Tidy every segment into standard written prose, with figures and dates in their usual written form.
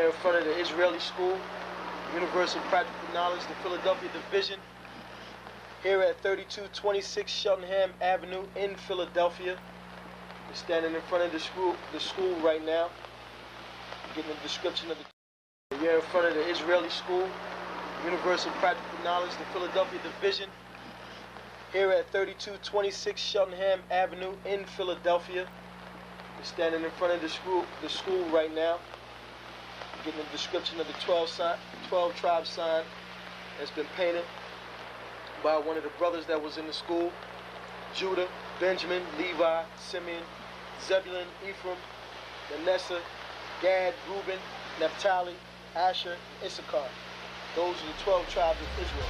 We're in front of the Israeli School, Universal Practical Knowledge, the Philadelphia Division, here at 3226 Cheltenham Avenue in Philadelphia. We're standing in front of the school right now, getting a description of the. We're in front of the Israeli School, Universal Practical Knowledge, the Philadelphia Division, here at 3226 Cheltenham Avenue in Philadelphia. We're standing in front of the school right now, getting a description of the 12 tribe sign that's been painted by one of the brothers that was in the school: Judah, Benjamin, Levi, Simeon, Zebulun, Ephraim, Manasseh, Gad, Reuben, Naphtali, Asher, and Issachar. Those are the 12 tribes of Israel.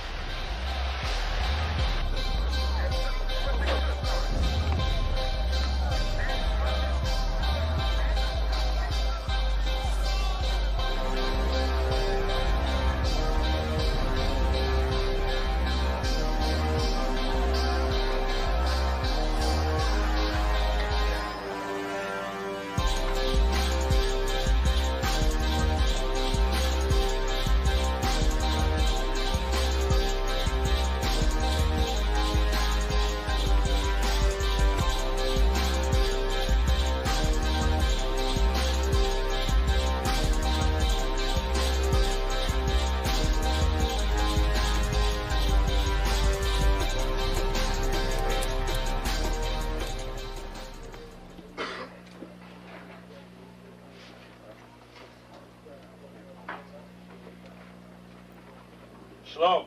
Shalom.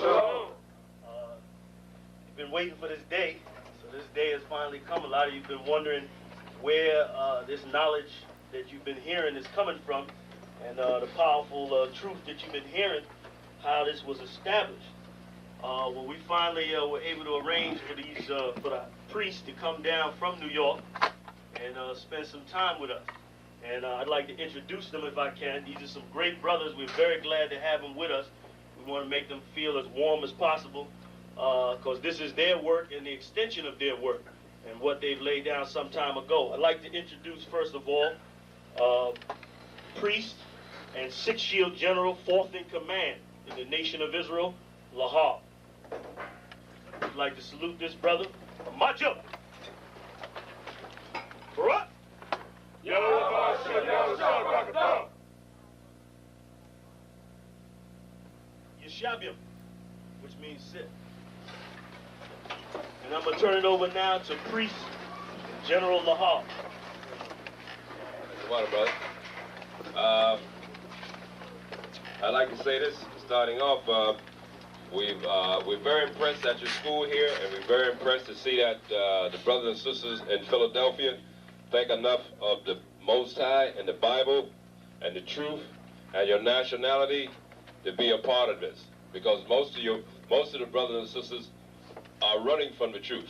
Shalom. You've been waiting for this day, so this day has finally come. A lot of you have been wondering where this knowledge that you've been hearing is coming from, and the powerful truth that you've been hearing, how this was established. Well, we finally were able to arrange for the priests to come down from New York and spend some time with us. And I'd like to introduce them if I can. These are some great brothers. We're very glad to have them with us. We want to make them feel as warm as possible, because this is their work and the extension of their work and what they've laid down some time ago. I'd like to introduce, first of all, priest and six-shield general, fourth in command in the nation of Israel, Lashawan. I'd like to salute this brother. March up. Barak. Yeshabim, which means sit. And I'm going to turn it over now to priest and General Lashawan. Come on, brother. I'd like to say this, starting off, we're very impressed at your school here, and we're very impressed to see that the brothers and sisters in Philadelphia think enough of the Most High and the Bible and the truth and your nationality to be a part of this, because most of the brothers and sisters are running from the truth.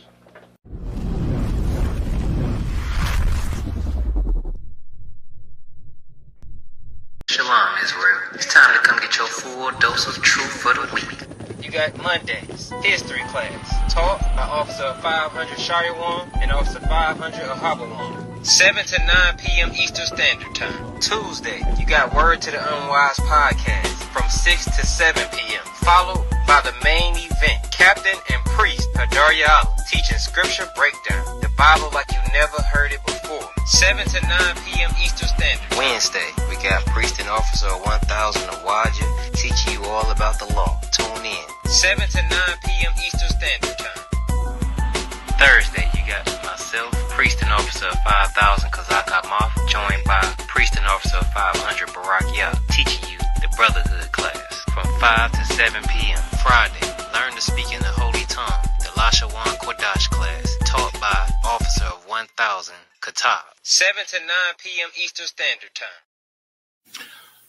Shalom, Israel. It's time to come get your full dose of truth for the week. You got Mondays, history class, taught by Officer 500 Lashawan and Officer 500 Ahabawan. 7 to 9 p.m. Eastern Standard Time. Tuesday, you got Word to the Unwise podcast from 6 to 7 p.m. Followed by the main event, Captain and Priest Padaryal, teaching scripture breakdown, the Bible like you never heard it before. 7 to 9 p.m. Eastern Standard. Wednesday, we got Priest and Officer 1000 Awaja teaching you all about the law. Tune in. 7 to 9 p.m. Eastern Standard Time. Thursday, you got myself, Priest and Officer 5000 Kazak Moth, joined by Priest and Officer 500 Barak Yah, teaching you the Brotherhood class from 5 to 7 p.m. Friday, learn to speak in the Holy Tongue, the Lashawan Qadash class, taught by Officer 1000 Qatar. 7 to 9 p.m. Eastern Standard Time.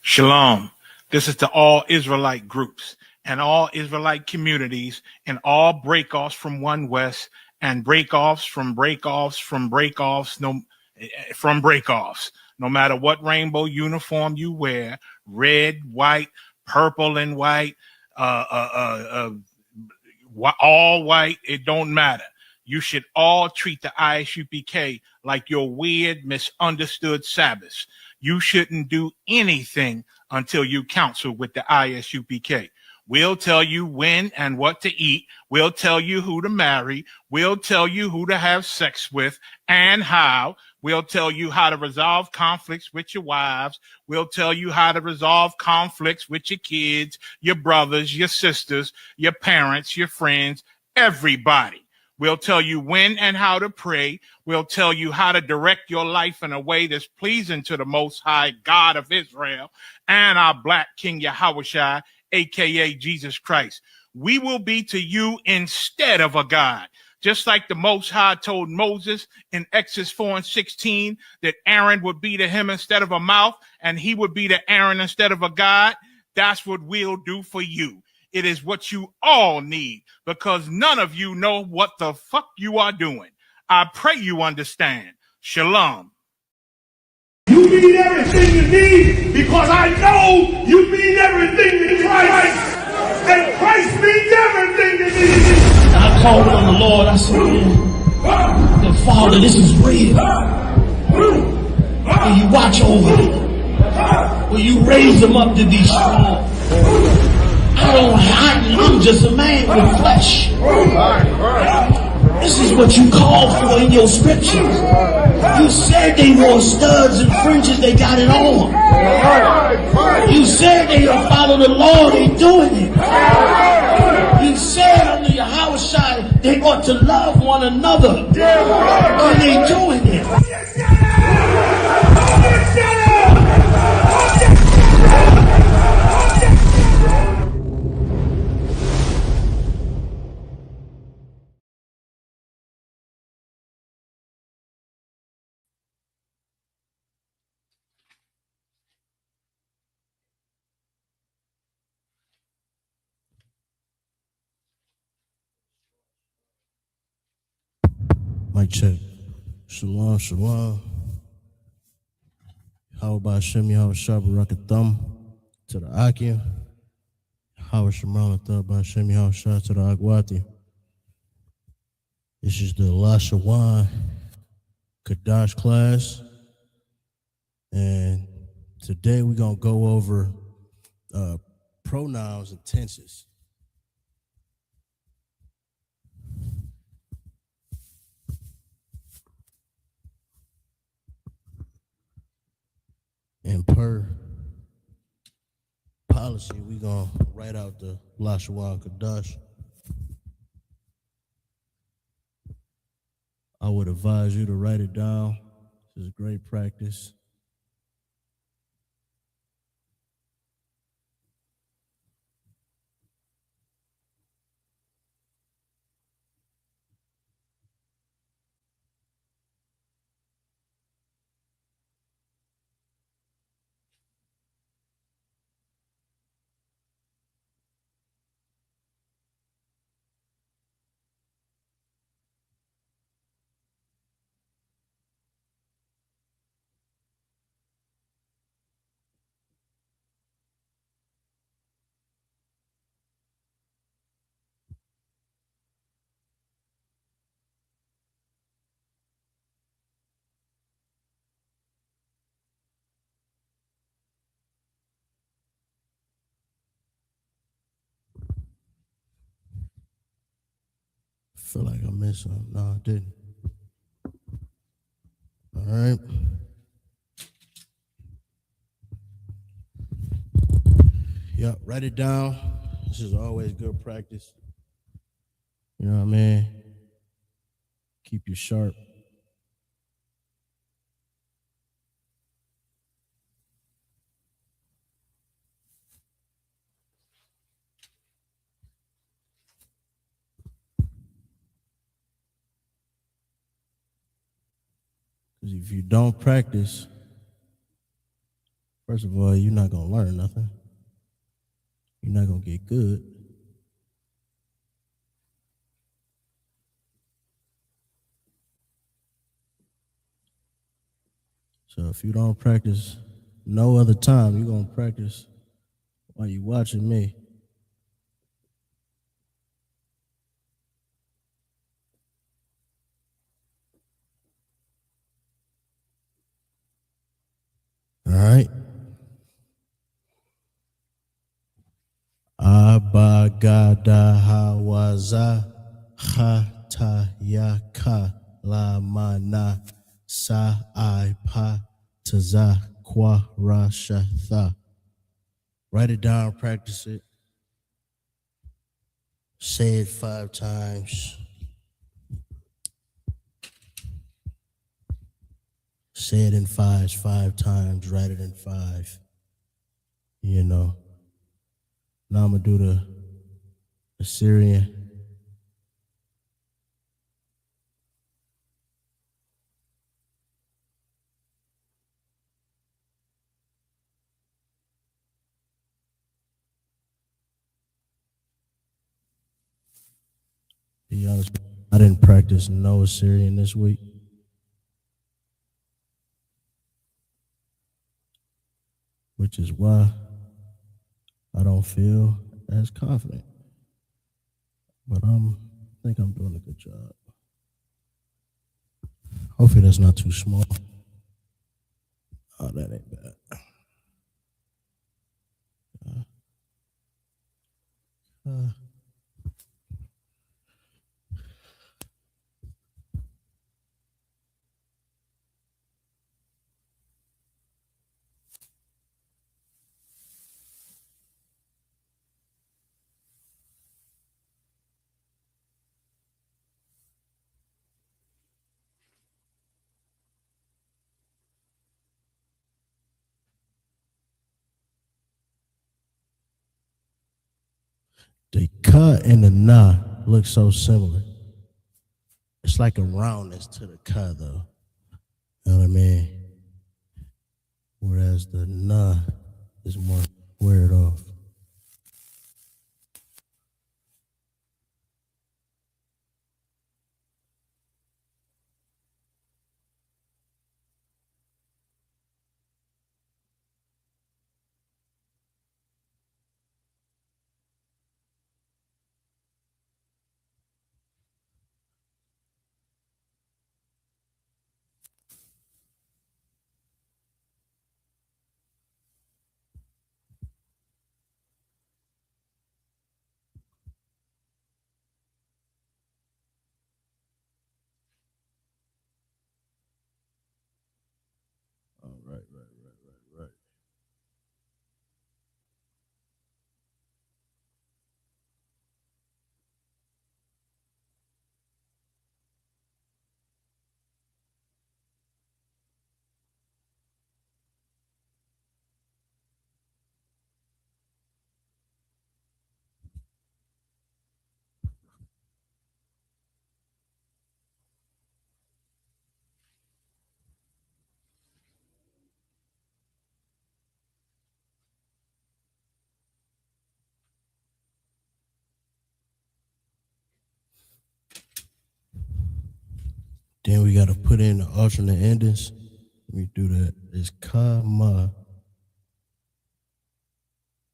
Shalom. This is to all Israelite groups and all Israelite communities and all breakoffs from One West and breakoffs from breakoffs from breakoffs from breakoffs. No matter what rainbow uniform you wear, red, white, purple and white, all white, it don't matter. You should all treat the ISUPK like your weird, misunderstood Sabbaths. you shouldn't do anything until you counsel with the ISUPK. We'll tell you when and what to eat. We'll tell you who to marry. We'll tell you who to have sex with and how. We'll tell you how to resolve conflicts with your wives. We'll tell you how to resolve conflicts with your kids, your brothers, your sisters, your parents, your friends, everybody. We'll tell you when and how to pray. We'll tell you how to direct your life in a way that's pleasing to the Most High God of Israel and our Black King Yahushua, a.k.a. Jesus Christ. We will be to you instead of a God. Just like the Most High told Moses in Exodus 4:16 that Aaron would be to him instead of a mouth and he would be to Aaron instead of a God, that's what we'll do for you. It is what you all need because none of you know what the fuck you are doing. I pray you understand. Shalom. You mean everything to me because I know you mean everything to Christ. And Christ means everything to me. I called on the Lord. I said, man, Father, this is real. Will you watch over them? Will you raise them up to be strong? I'm just a man with flesh. This is what you called for in your scriptures. You said they wore studs and fringes, they got it on. You said they will follow the law, they doing it. You said under Yahushua they ought to love one another, and they doing it. Mic check. Shalom, shalom. How about Shem Yahushua Barakatham to the Akim? How is Shemala Thaba Shem Yahushua to the Agwati? This is the Lashawan Qadash class. And today we're going to go over pronouns and tenses. And per policy, we're going to write out the Lashawan Qadash. I would advise you to write it down. This is great practice. I feel like I missed something. No, I didn't. All right. Yep, write it down. This is always good practice. You know what I mean? Keep you sharp. Because if you don't practice, first of all, you're not going to learn nothing. You're not going to get good. So if you don't practice no other time, you're going to practice while you're watching me. All Magada hawaza Hatayaka la mana sa pa taza kwa rashatha. Write it down, practice it. Say it 5 times. Say it in 5 times. Write it in 5. You know. Now I'm gonna do the Assyrian. Be honest, I didn't practice no Assyrian this week. Which is why I don't feel as confident. But I think I'm doing a good job. Hopefully that's not too small. Oh, that ain't bad. The ka and the na look so similar. It's like a roundness to the ka, though. You know what I mean? Whereas the na is more squared off. Oh, right. Then we got to put in the alternate endings. Let me do that. It's ka, ma,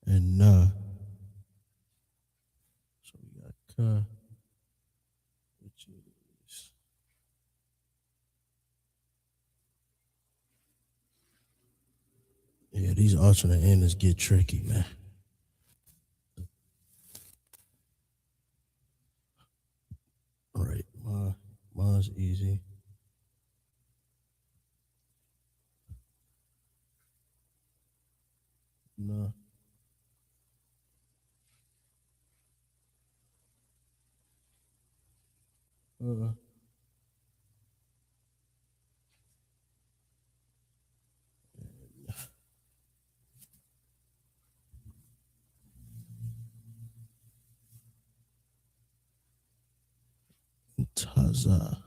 and na. So we got ka, which is. Yeah, these alternate endings get tricky, man. All right, ma's easy. No. Taza,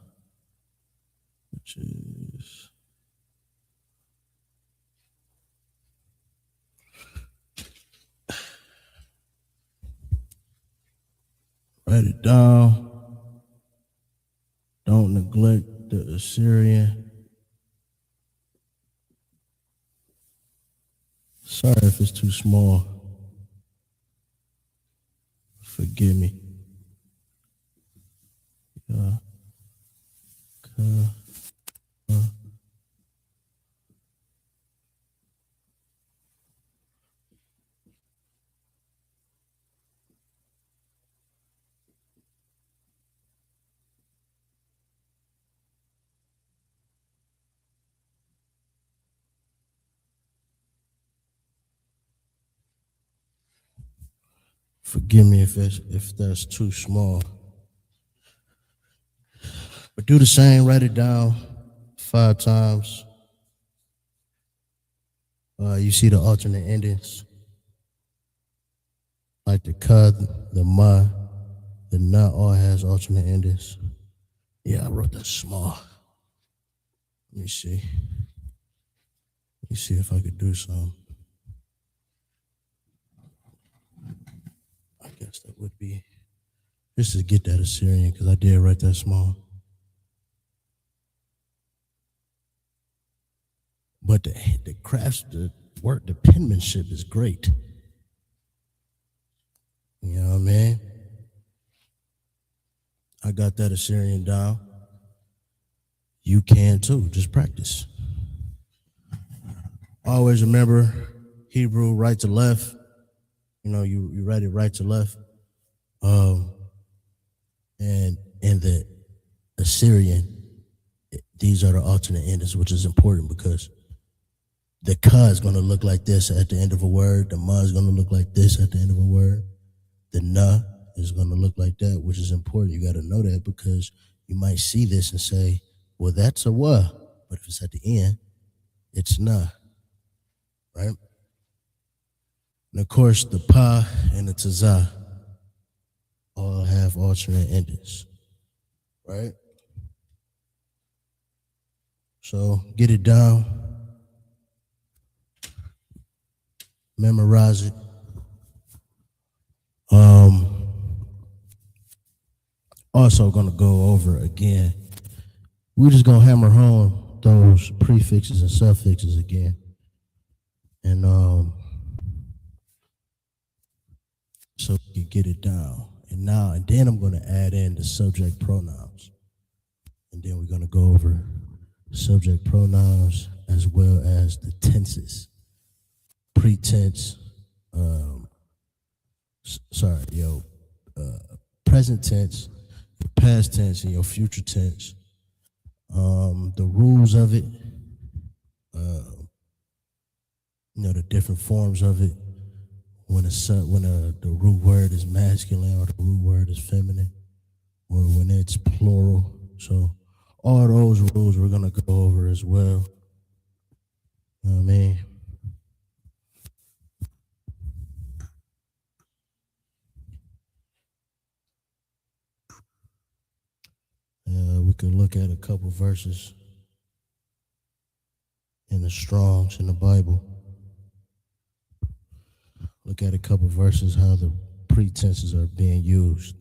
which is. Write it down. Don't neglect the Assyrian. Sorry if it's too small. Forgive me. Forgive me if that's too small. But do the same, write it down 5 times. You see the alternate endings, like the cud, the ma, the na, all has alternate endings. Yeah, I wrote that small. Let me see. Let me see if I could do something. I guess that would be just to get that Assyrian, because I did write that small. But the crafts, the work, the penmanship is great. You know what I mean? I got that Assyrian down. You can too, just practice. Always remember Hebrew right to left. You know, you write it right to left. And in the Assyrian, these are the alternate endings, which is important because the ka is going to look like this at the end of a word. The ma is going to look like this at the end of a word. The na is going to look like that, which is important. You got to know that because you might see this and say, well, that's a wa. But if it's at the end, it's na. Right? And of course, the pa and the taza all have alternate endings. Right? So get it down. Memorize it. Also gonna go over again. We're just gonna hammer home those prefixes and suffixes again. And so we can get it down. And then I'm gonna add in the subject pronouns. And then we're gonna go over subject pronouns as well as the tenses. Pretense, present tense, your past tense, and your future tense. The rules of it, the different forms of it. When the root word is masculine or the root word is feminine, or when it's plural. So all those rules we're gonna go over as well. You know what I mean? We could look at a couple verses in the Strongs in the Bible. Look at a couple verses how the pretenses are being used.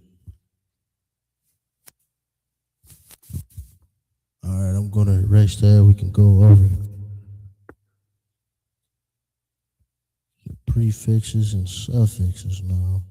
All right, I'm going to erase that. We can go over the prefixes and suffixes now.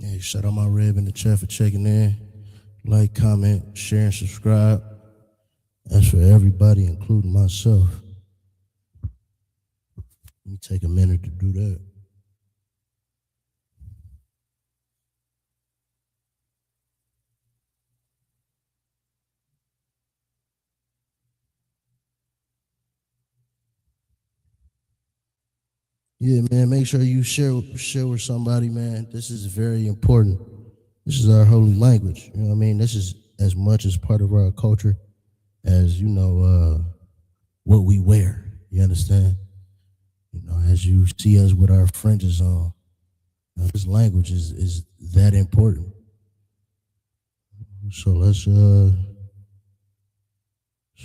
Hey, shout out my Reb in the chat for checking in. Like, comment, share, and subscribe. That's for everybody, including myself. Let me take a minute to do that. Yeah, man, make sure you share with somebody, man. This is very important. This is our holy language. You know what I mean? This is as much as part of our culture as, what we wear. You understand? As you see us with our fringes on, This language is that important. So let's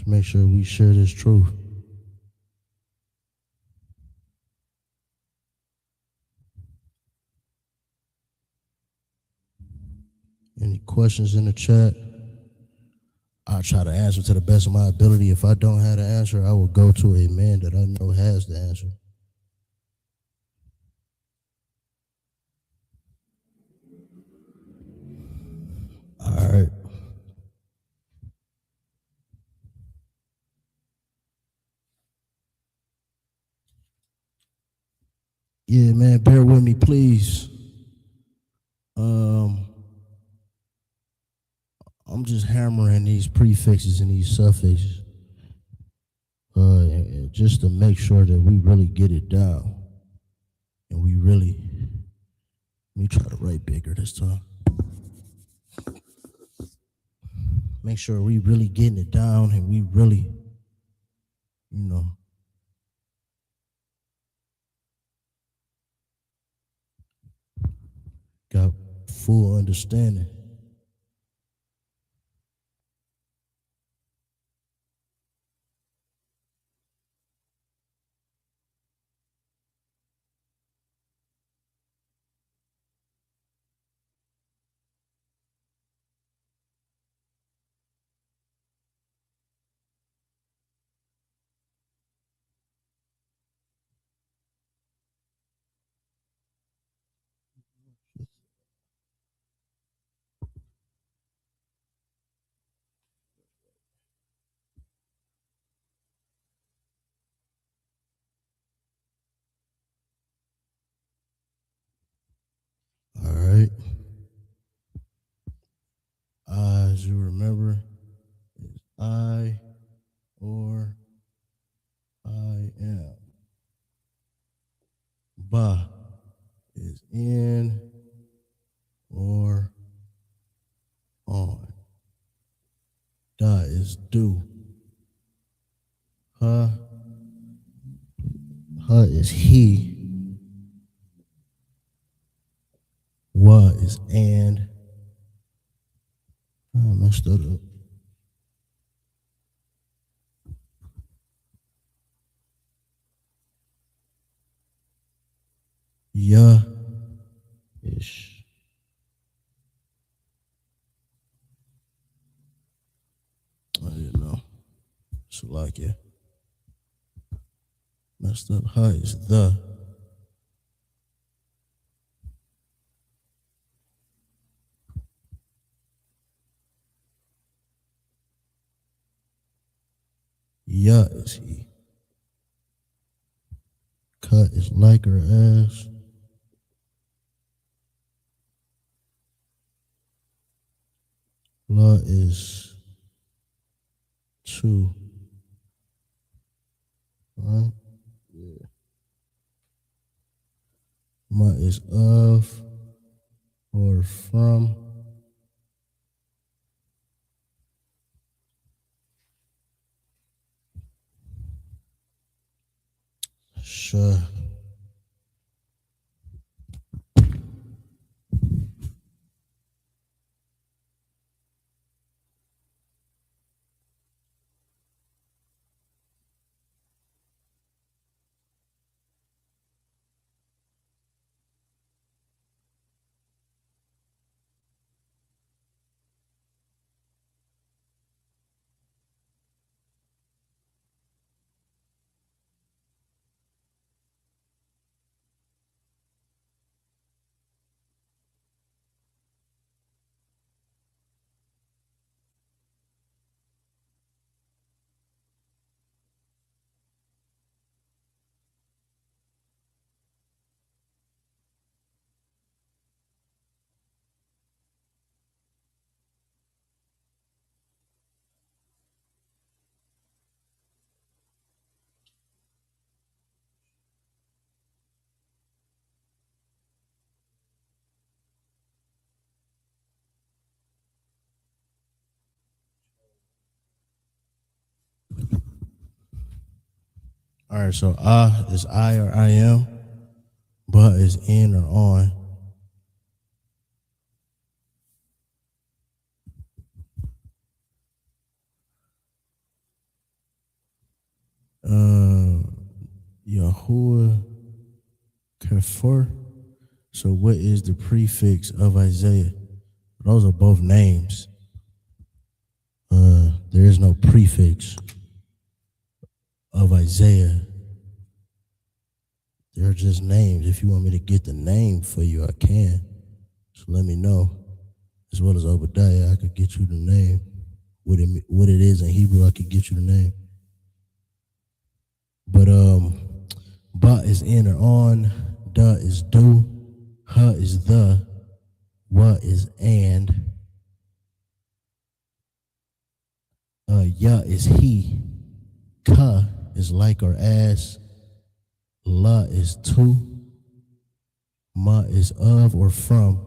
make sure we share this truth. Any questions in the chat? I'll try to answer to the best of my ability. If I don't have the answer, I will go to a man that I know has the answer. All right. Yeah, man, bear with me, please. I'm just hammering these prefixes and these suffixes just to make sure that we really get it down. And we really, let me try to write bigger this time. Make sure we really getting it down and we really, got full understanding. All right. As you remember, is I or I am. Ba is in or on. Da is do. Ha is he. Wa is and. I messed that up. Ya is. I didn't know. So like it. Messed up. Ha is the. Ya is he. Ka is like or as. La is to. Right? Yeah. Ma is of or from. Sure. All right, so is I or I am. Ba is in or on. Yahuwah Kafir. So what is the prefix of Isaiah? Those are both names. There is no prefix of Isaiah. They're just names. If you want me to get the name for you, I can. So let me know. As well as Obadiah, I could get you the name. What it is in Hebrew, I could get you the name. But ba is in or on, da is do, ha is the, wa is and, ya is he, ka is like or as, la is to, ma is of or from,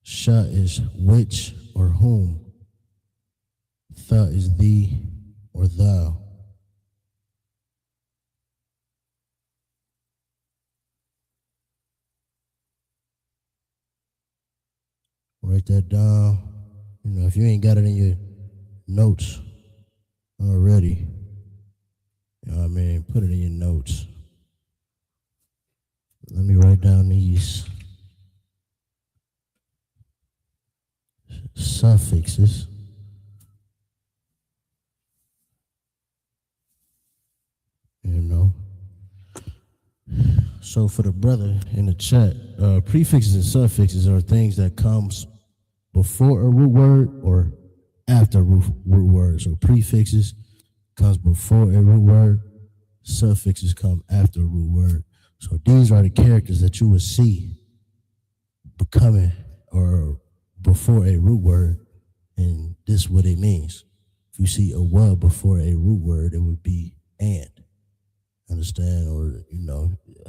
sha is which or whom, tha is thee or thou. Write that down. If you ain't got it in your notes already, put it in your notes. Let me write down these suffixes. So for the brother in the chat, prefixes and suffixes are things that comes before a root word or after a root word. So prefixes comes before a root word, suffixes come after a root word. So these are the characters that you will see becoming or before a root word, and this is what it means. If you see a wa before a root word, it would be and. Understand? Or,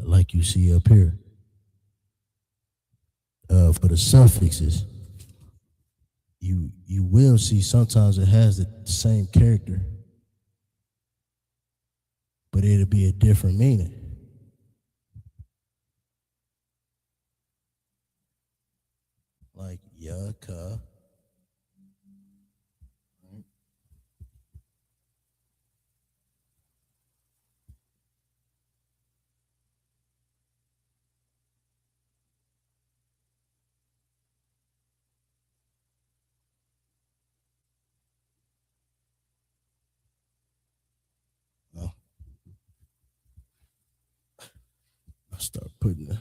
like you see up here. For the suffixes, you will see sometimes it has the same character, but it'll be a different meaning. Like yaka. I'll start putting the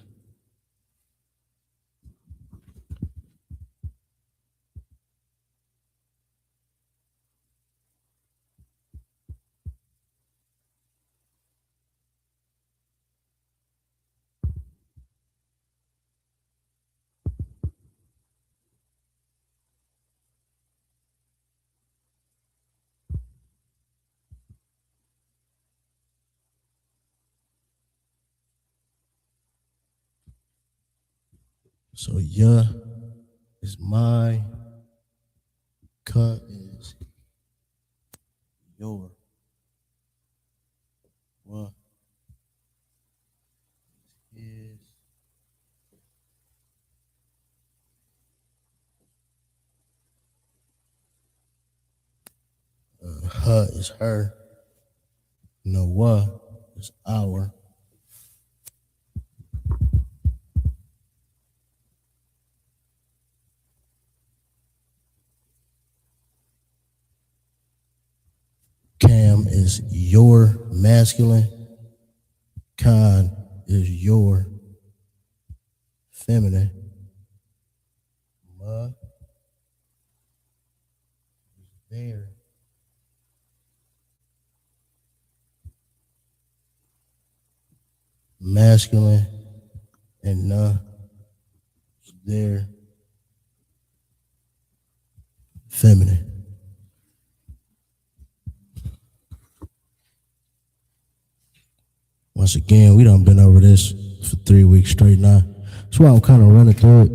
so ya is my, ka is your, wa is ha is her, wa is our. Cam is your masculine. Khan is your feminine. Ma is their masculine, and na is their feminine. Once again, we done been over this for 3 weeks straight now. That's why I'm kind of running through it.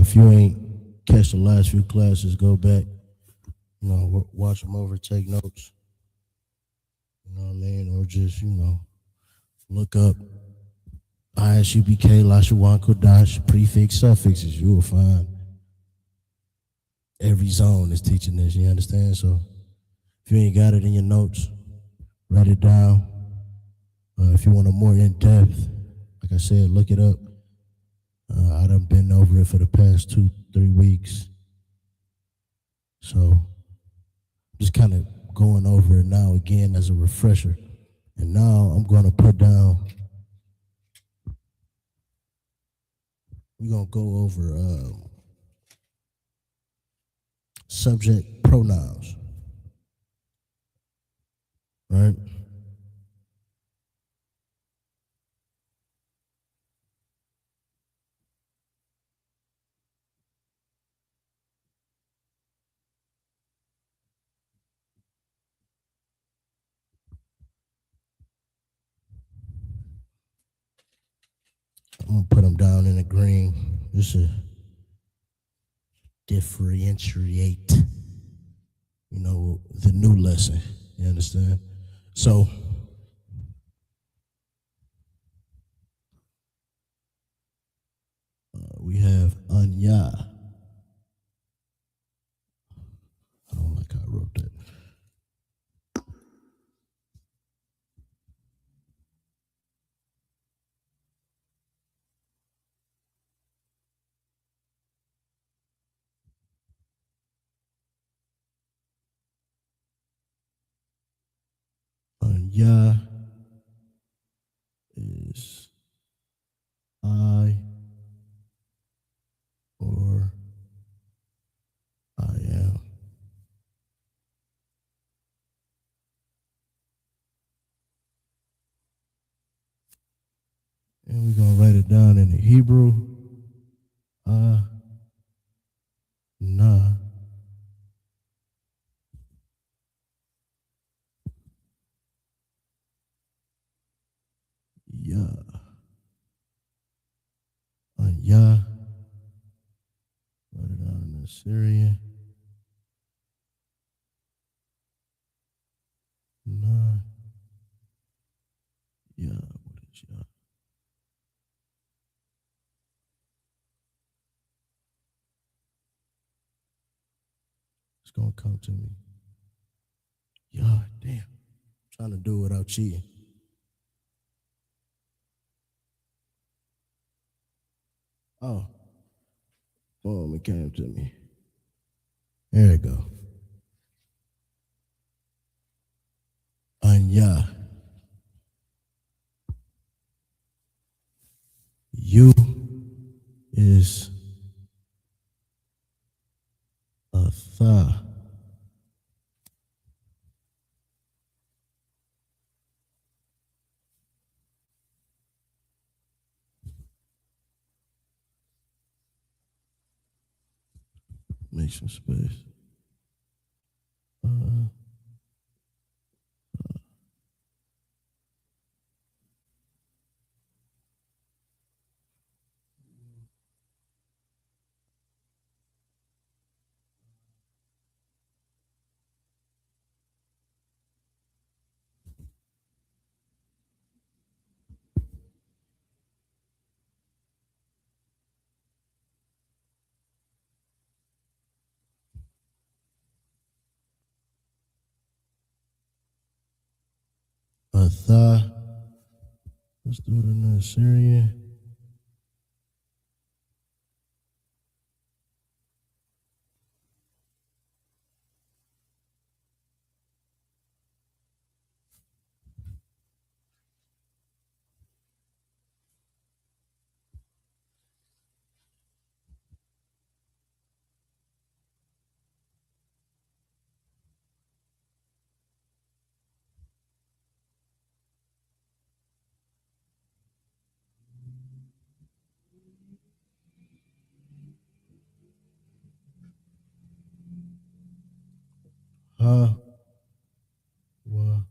If you ain't catch the last few classes, go back, watch them over, take notes. You know what I mean? Or just, look up ISUBK, Lashawan, Qadash, prefix, suffixes. You will find every zone is teaching this, you understand? So if you ain't got it in your notes, Write it down. If you want a more in-depth, like I said, look it up. I done been over it for the past 2-3 weeks. So just kind of going over it now again as a refresher. And now I'm going to put down, we're going to go over subject pronouns, right? I'm going to put them down in the green just to differentiate, the new lesson. You understand? So, we have Anya. I don't like how I wrote that. Anya is I or I am. And we're going to write it down in the Hebrew. Na. Ya. Ya. Write it down in the Syrian. Na. Ya. What is ya? It's going to come to me. Ya, damn. I'm trying to do it without cheating. Oh. Boom, it came to me. There we go. Anya. You is a tha. Make some space. A tha. Let's do it in the Syrian. Ha. Wa.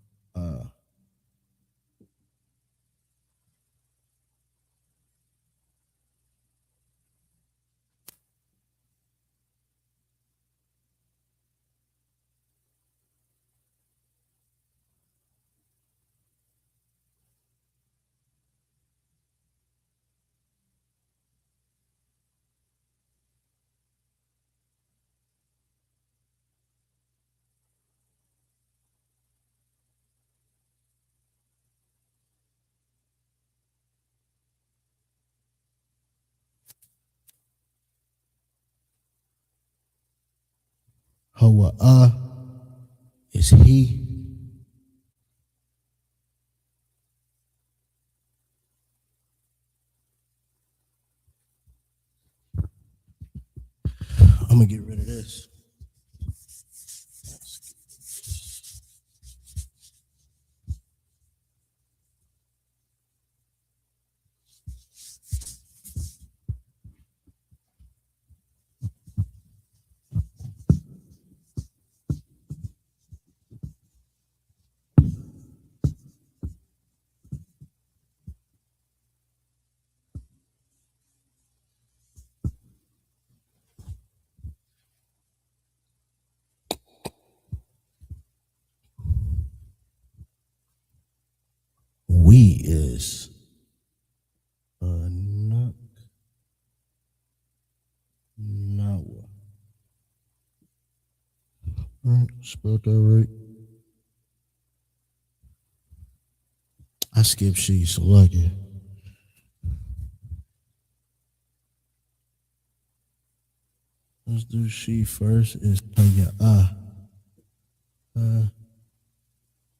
Hawa'ah is he. I'm gonna get rid of this. We is Anak Nawa. Right, spelled that right. I skipped she, so lucky. Let's do she first. Is Taya'ah.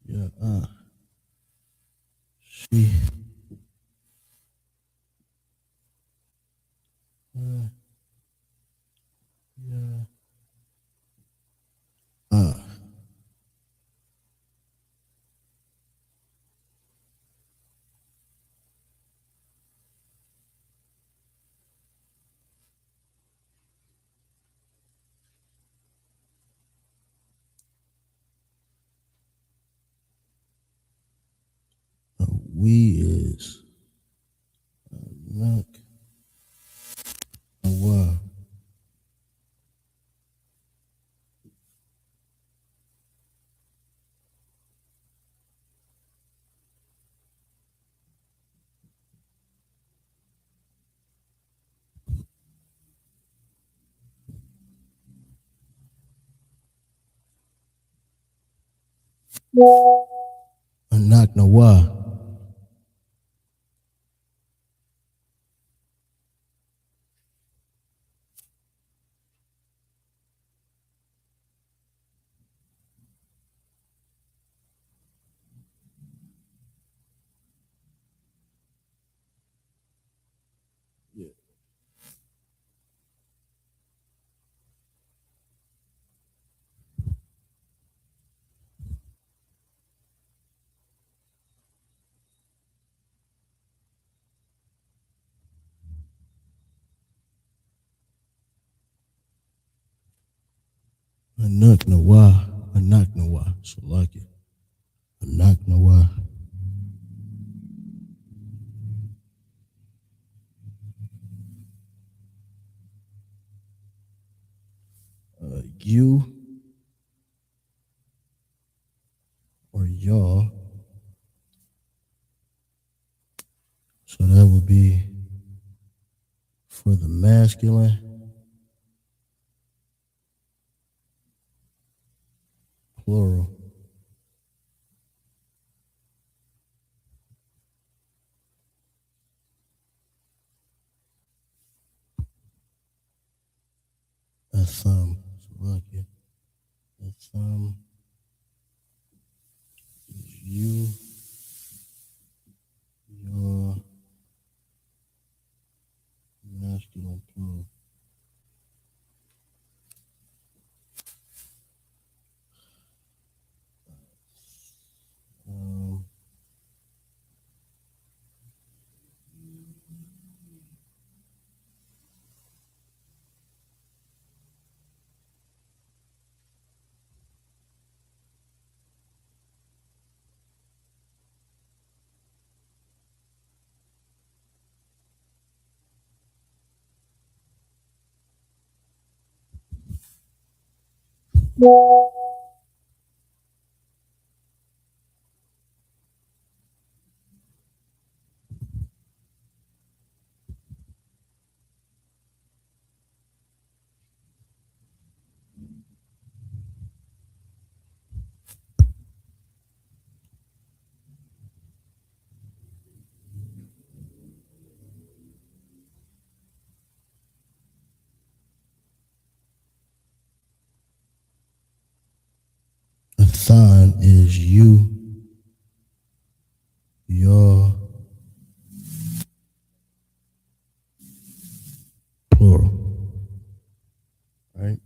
Yeah. She. Yeah. We is Anak Nawa. Anak Nawa. Anak Nawa. Anak Nawa. So lucky. Anak Nawa. You or y'all. So that would be for the masculine, plural. A thumb. So lucky. A thumb. You. Your. Masculine, plural. Athan is you, your, plural. Right?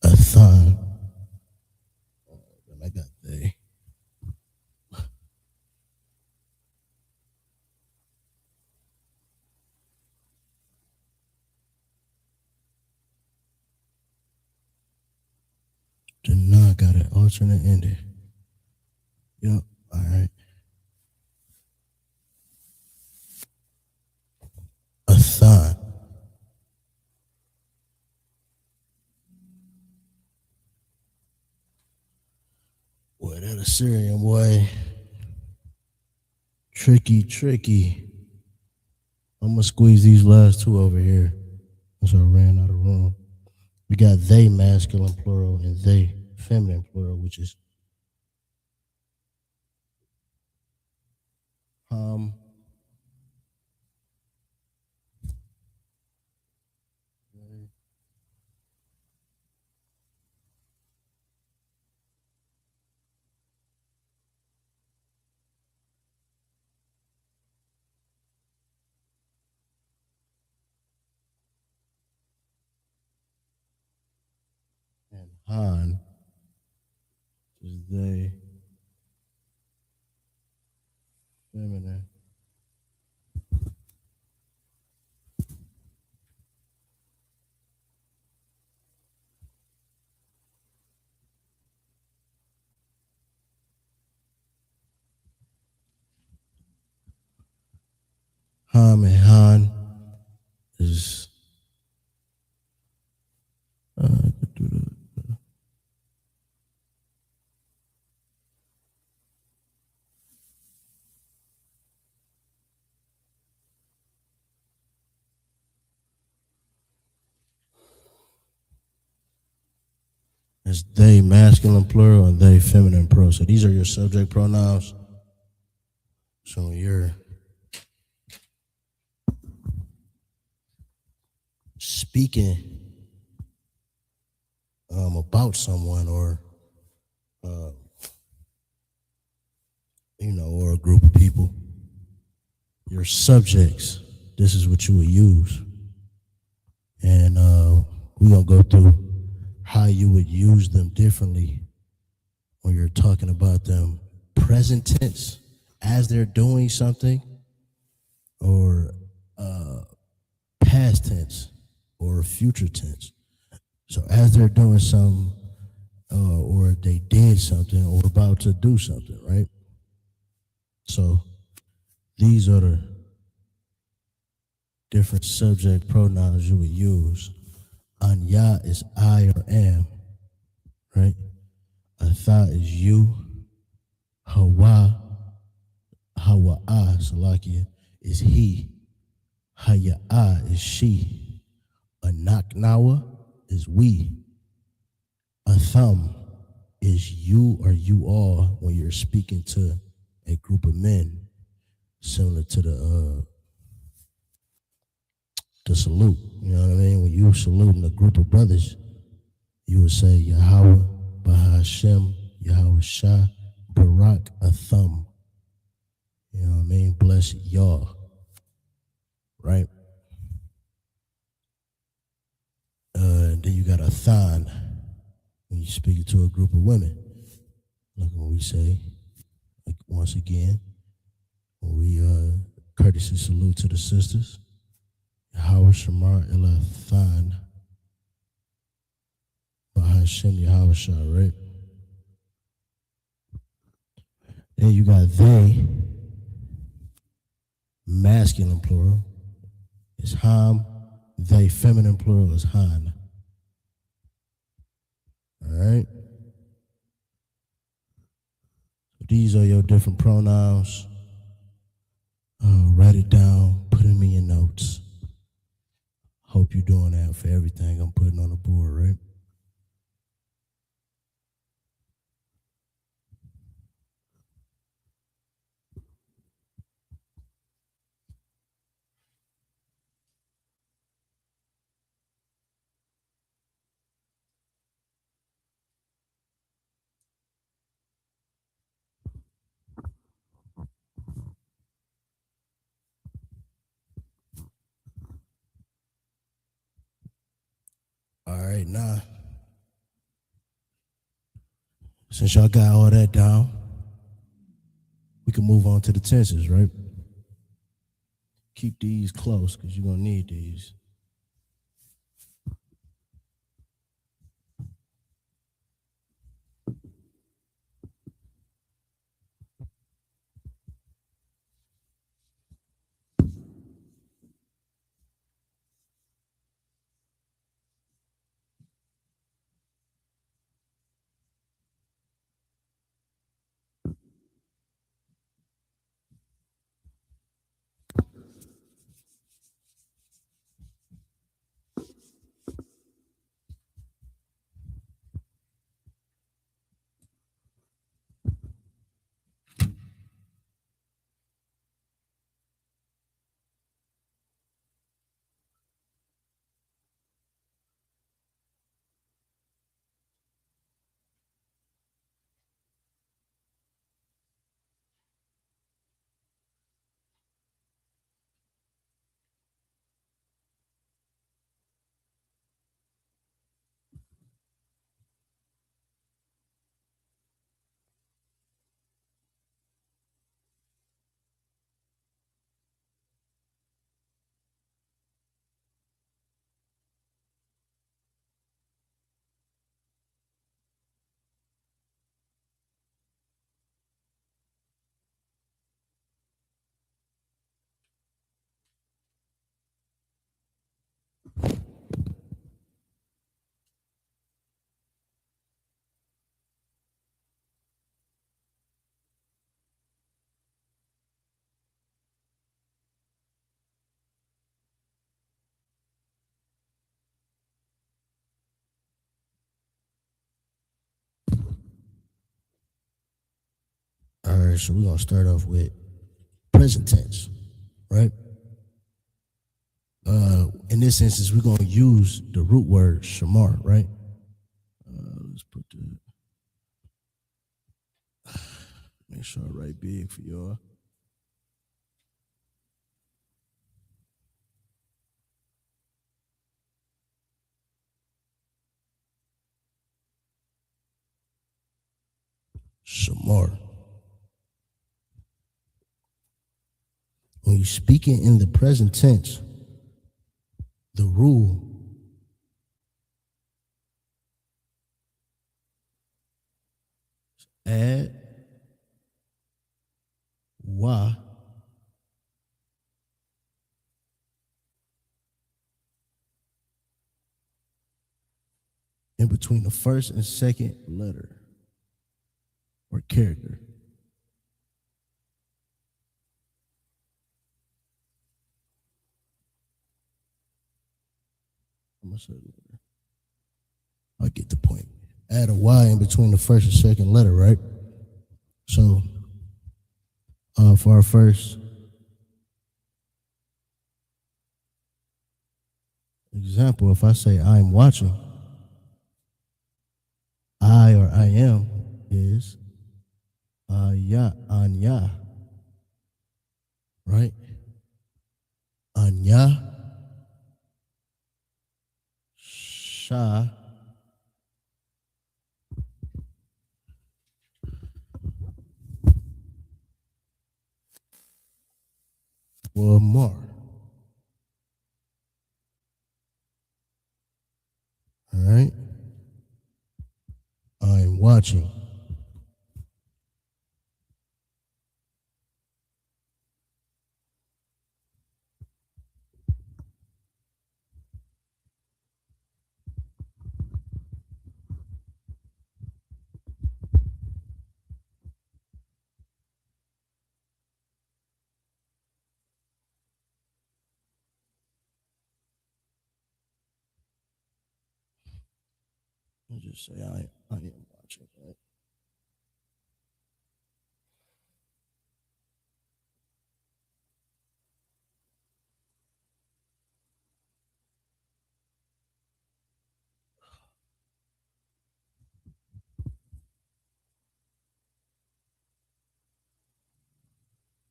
Athan. I got they. Then now I got an alternate ending. Yep. All right. Athan. Boy, that Assyrian boy. Tricky. I'm gonna squeeze these last two over here. So I ran out of room. We got they masculine plural and they feminine plural, which is and Han is they feminine. Ham and Han is it's they masculine plural and they feminine plural. So these are your subject pronouns. So when you're speaking about someone or or a group of people, your subjects, this is what you would use. And we're gonna go through how you would use them differently when you're talking about them present tense as they're doing something, or past tense or future tense. So as they're doing something, or they did something or about to do something, right? So these are the different subject pronouns you would use. Anya is I or am, right? Atha is you. Hawa, Salakia, is he. Haya'a is she. Anaknawa is we. Atham is you or you all when you're speaking to a group of men, similar to the salute. You know what I mean? When you saluting a group of brothers, you would say Yahweh, Bahashem, Yahweh Shah, Barak Atham. You know what I mean? Bless Yah. Right? And then you got Athan when you speak to a group of women. Like when we say, like once again, when we courtesy salute to the sisters, Yahweh Shamar Elathan, Bahashem Yahweh Shah, right? Then you got they, masculine plural, is Ham. They, feminine plural, is Han. All right? So these are your different pronouns. Write it down, put them in your notes. Hope you're doing that for everything I'm putting on the board, right? All right, now, since y'all got all that down, we can move on to the tenses, right? Keep these close because you're going to need these. All right, so we're going to start off with present tense, right? In this instance, we're going to use the root word shamar, right? Let's put the, make sure I write big for y'all. Shamar. When you're speaking in the present tense, the rule is add wa in between the first and second letter or character. I get the point. Add a Y in between the first and second letter, right? So, for our first example, if I say I'm watching, I or I am is ya, anya, right? Anya, sha, or more. All right? I'm watching. I'll just say I am watching. Right?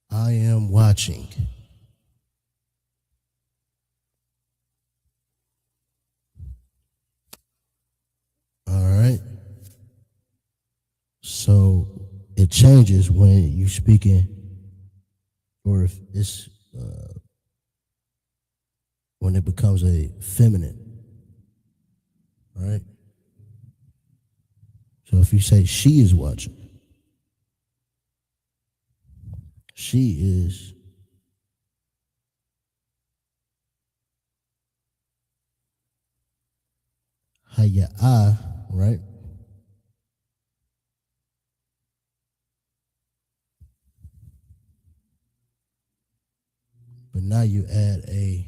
I am watching. All right. So it changes when you speaking, or if it's when it becomes a feminine. Right. So if you say she is watching, she is Haya'ah, right? But now you add a,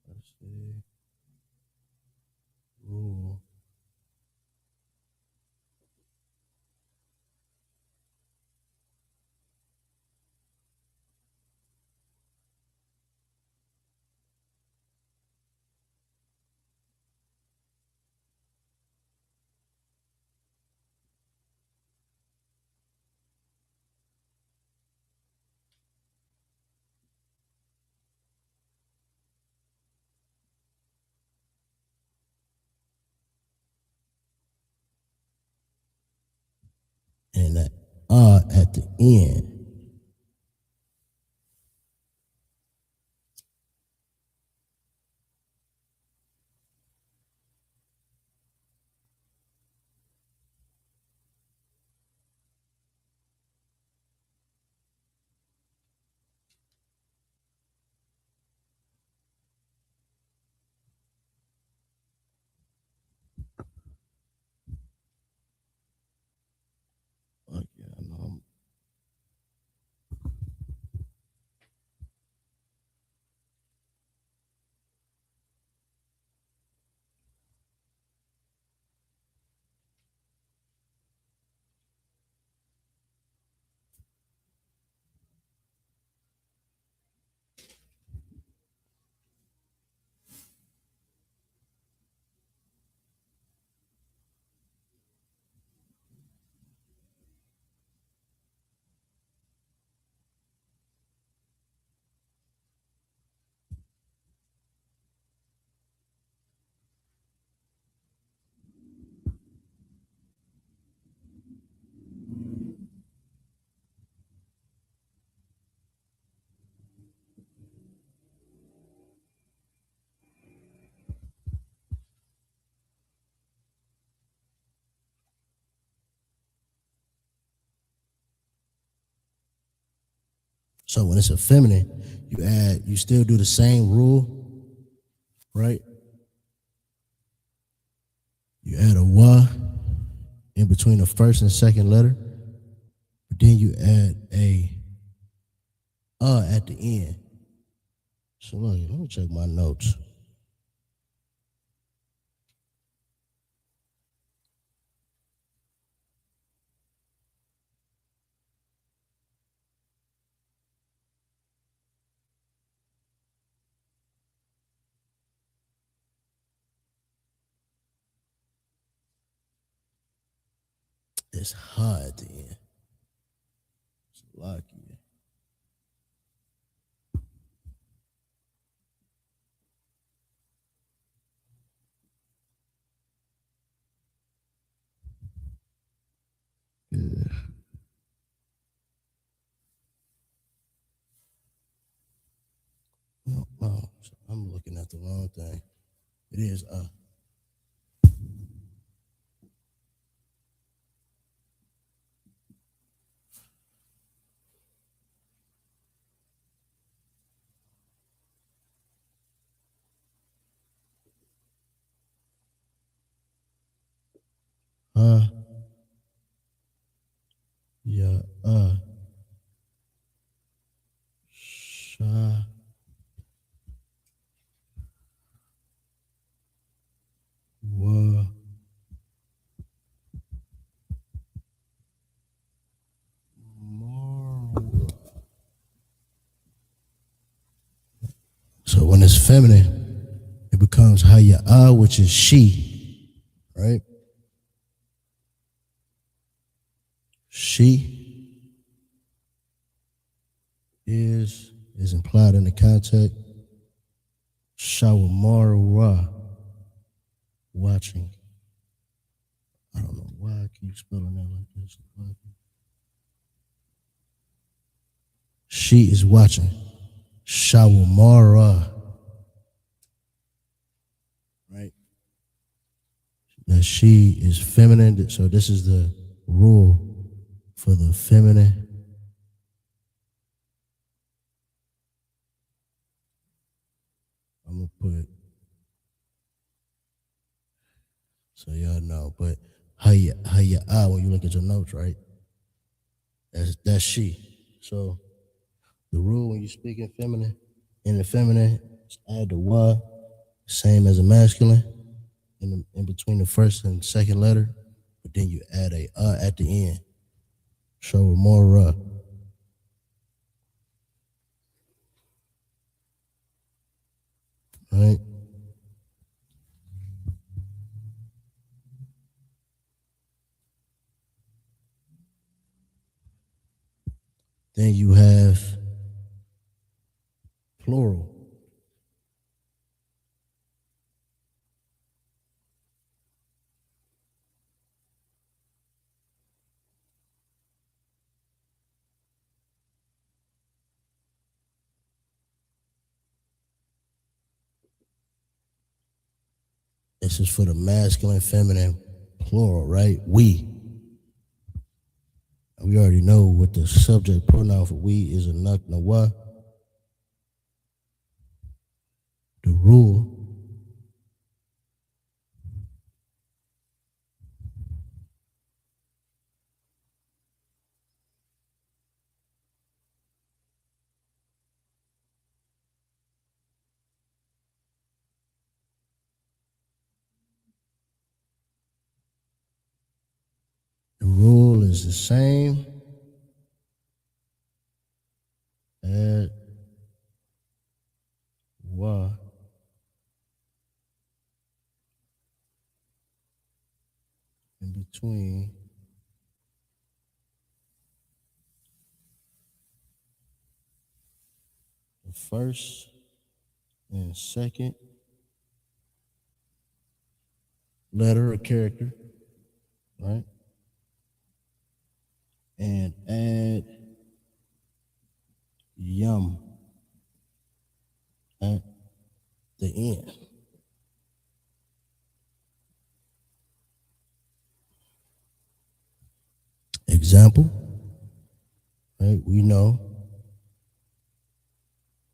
let's see, rule. And that at the end. Okay, I know So when it's a feminine, you still do the same rule, right? You add a wa in between the first and second letter, but then you add a at the end. So look, let me check my notes. It's ha at the end. It's lucky. Yeah. No, I'm looking at the wrong thing. It is yeah, sha. is feminine, it becomes Haya'ah, which is she, right? She is implied in the context. Shawamara, watching. I don't know why I keep spelling that like this. She is watching. Shawamara. Right? That she is feminine. So this is the rule for the feminine. I'm going to put, so y'all know, but Haya'ah, when you look at your notes, right? That's she. So the rule when you speak in the feminine, is add the wa, same as a masculine, in between the first and second letter, but then you add a at the end. Show more right? Then you have plural. This is for the masculine, feminine, plural, right? We. We already know what the subject pronoun for we is a naknawa. The rule is the same as wa in between the first and second letter or character, right? And add yum at the end. Example, right? We know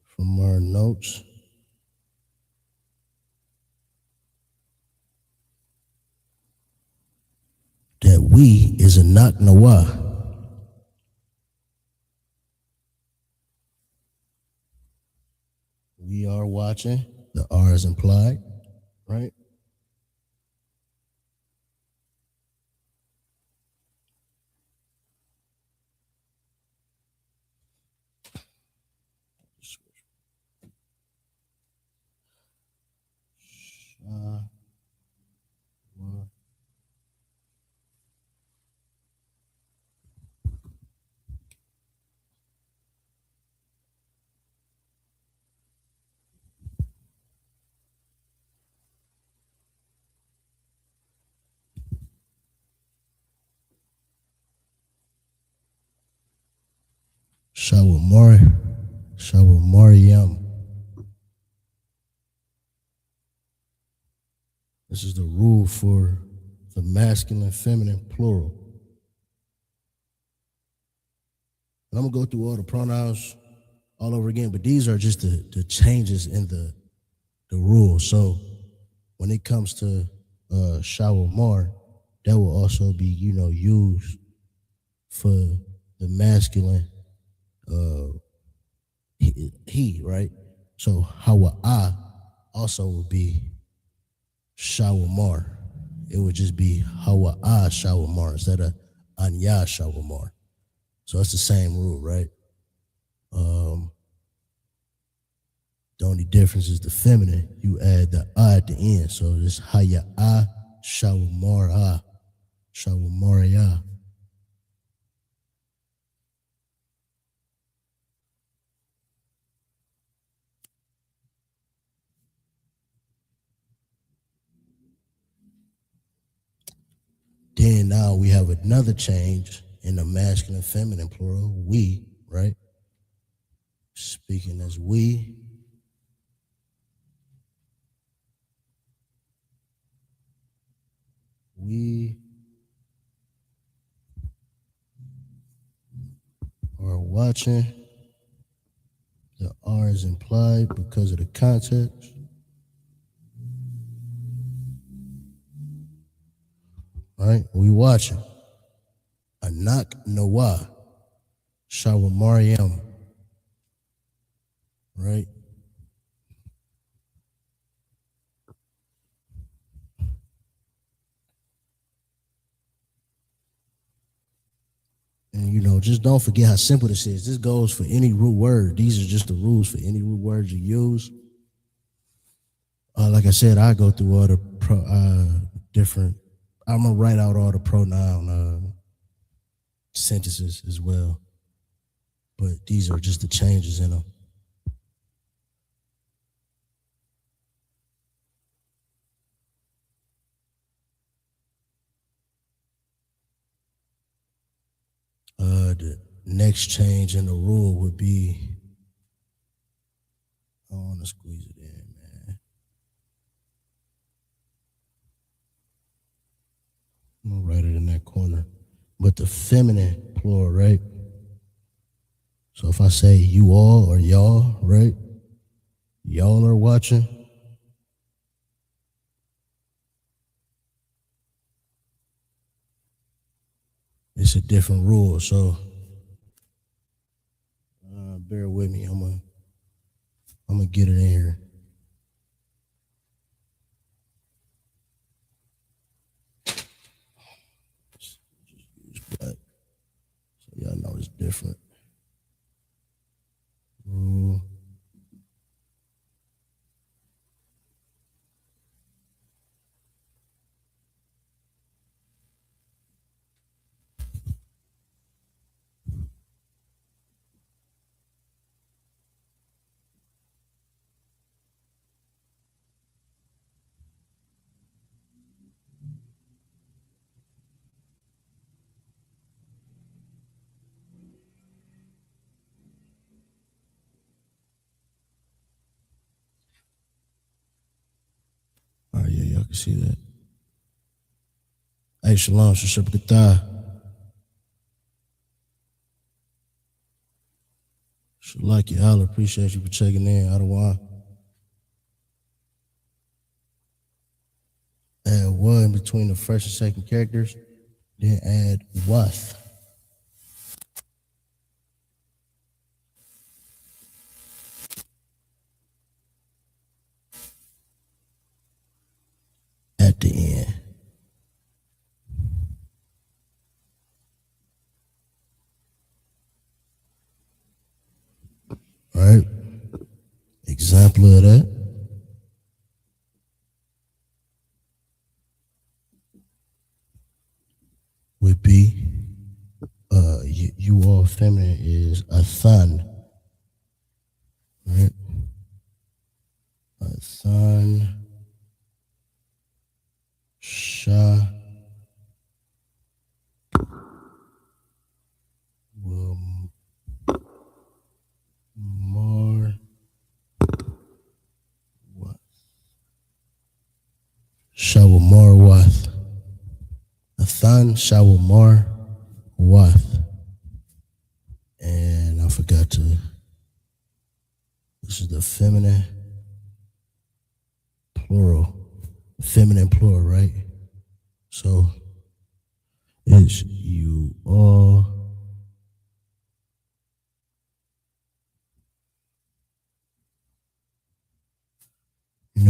from our notes that we is a naknawa. We are watching. The R is implied, right? Shawamariyam. This is the rule for the masculine, feminine, plural. And I'm gonna go through all the pronouns all over again, but these are just the changes in the rule. So when it comes to shawamar, that will also be, used for the masculine he, right? So hawa'a also would be shawamar. It would just be hawa'a shawamar instead of anya shawamar. So it's the same rule, right? The only difference is the feminine. You add the at the end. So it's haya shawamara, shawamaraya. Then now we have another change in the masculine, feminine plural. We, right? Speaking as we. We are watching. The R is implied because of the context. Right? We watching. Anak Nawa. Shawamariam. Right? And just don't forget how simple this is. This goes for any root word. These are just the rules for any root words you use. Like I said, I go through all the different. I'm gonna write out all the pronoun sentences as well. But these are just the changes in them. The next change in the rule would be, I want to squeeze it in, man. I'm going to write it in that corner. But the feminine plural, right? So if I say you all or y'all, right? Y'all are watching. It's a different rule, so bear with me. I'm gonna get it in here. Just use black, so y'all know it's different. Rule. All right, yeah, y'all can see that. Hey, shalom, shashab Shalaki Allah, appreciate you for checking in. Adawan. Add one between the first and second characters, then add wath. At the end. All right. Example of that would be you all feminine is a thun. Right? A thun. Sha. Will more. What? Shawamar wath. A thun shawamar wath. And I forgot to. This is the feminine plural. Feminine plural, right? So it's you all.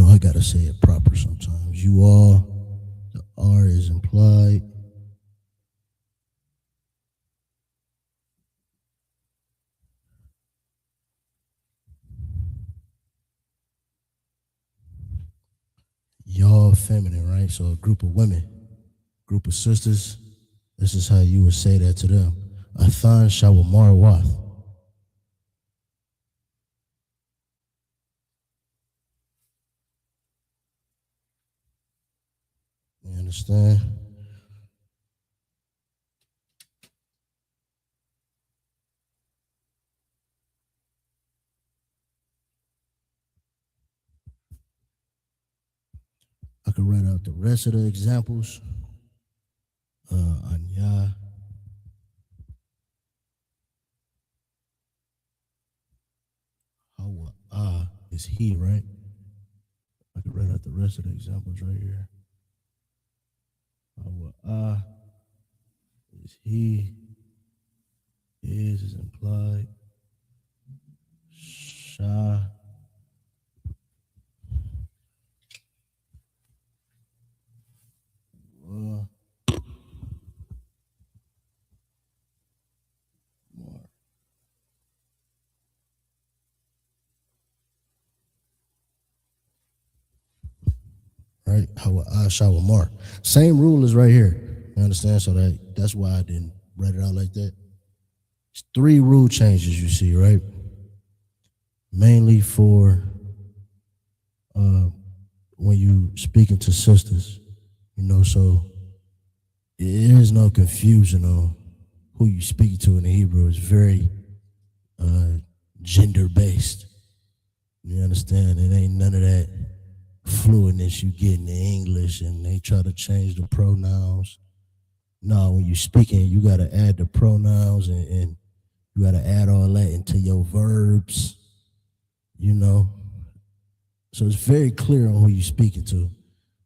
I gotta say it proper sometimes. You all, the R is implied. right? So a group of women, group of sisters, this is how you would say that to them. Athan Shawamar Wath. You understand? I could write out the rest of the examples. Anya. Hawa is he, right? I could write out the rest of the examples right here. Hawa is he. Is implied. Sha. More. Right? Hawa Shawamar. Same rule is right here. You understand? So that's why I didn't write it out like that. It's 3 rule changes you see, right? Mainly for when you speaking to sisters, so there is no confusion on who you speak to in the Hebrew. It's very gender based. You understand? It ain't none of that fluidness you get in the English and they try to change the pronouns. No, when you speaking, you got to add the pronouns and you got to add all that into your verbs, So it's very clear on who you're speaking to.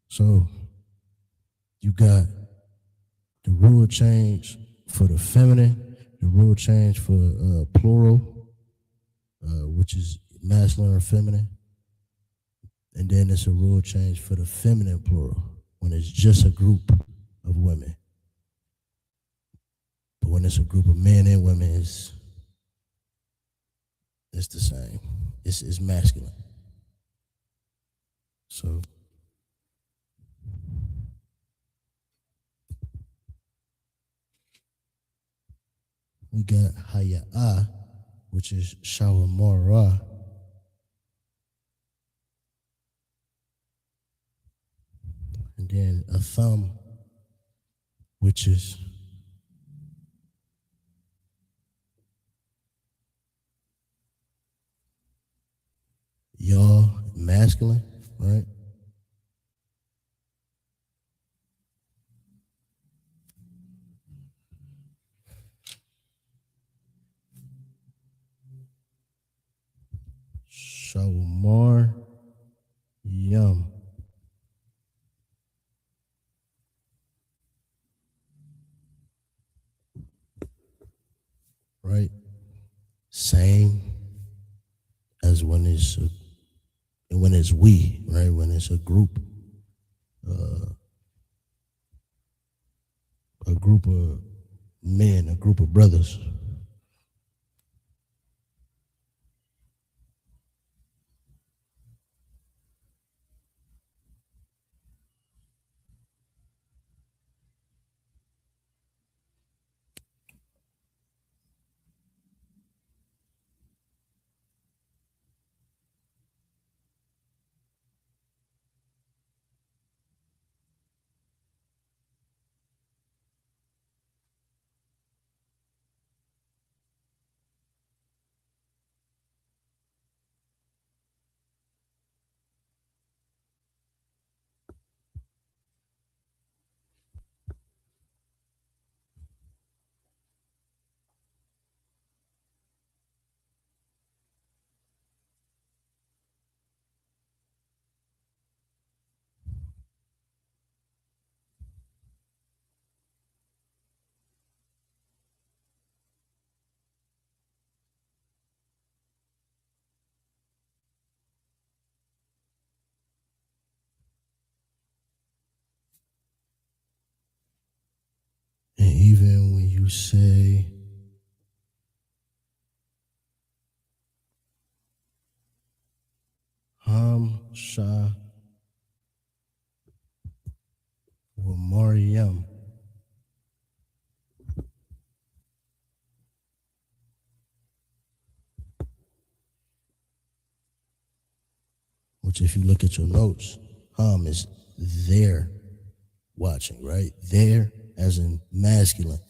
So you got the rule change for the feminine, the rule change for plural, which is masculine or feminine. And then it's a rule change for the feminine plural when it's just a group of women. But when it's a group of men and women, it's the same. It's masculine. So we got Haya'ah, which is Shawamara. And then a thumb, which is y'all, masculine, right? Shawamar, yum. Right? Same as when it's we, right? When it's a group of men, a group of brothers. And even when you say Ham Shah Mariam. Which, if you look at your notes, Ham is there watching, right? There as in masculine.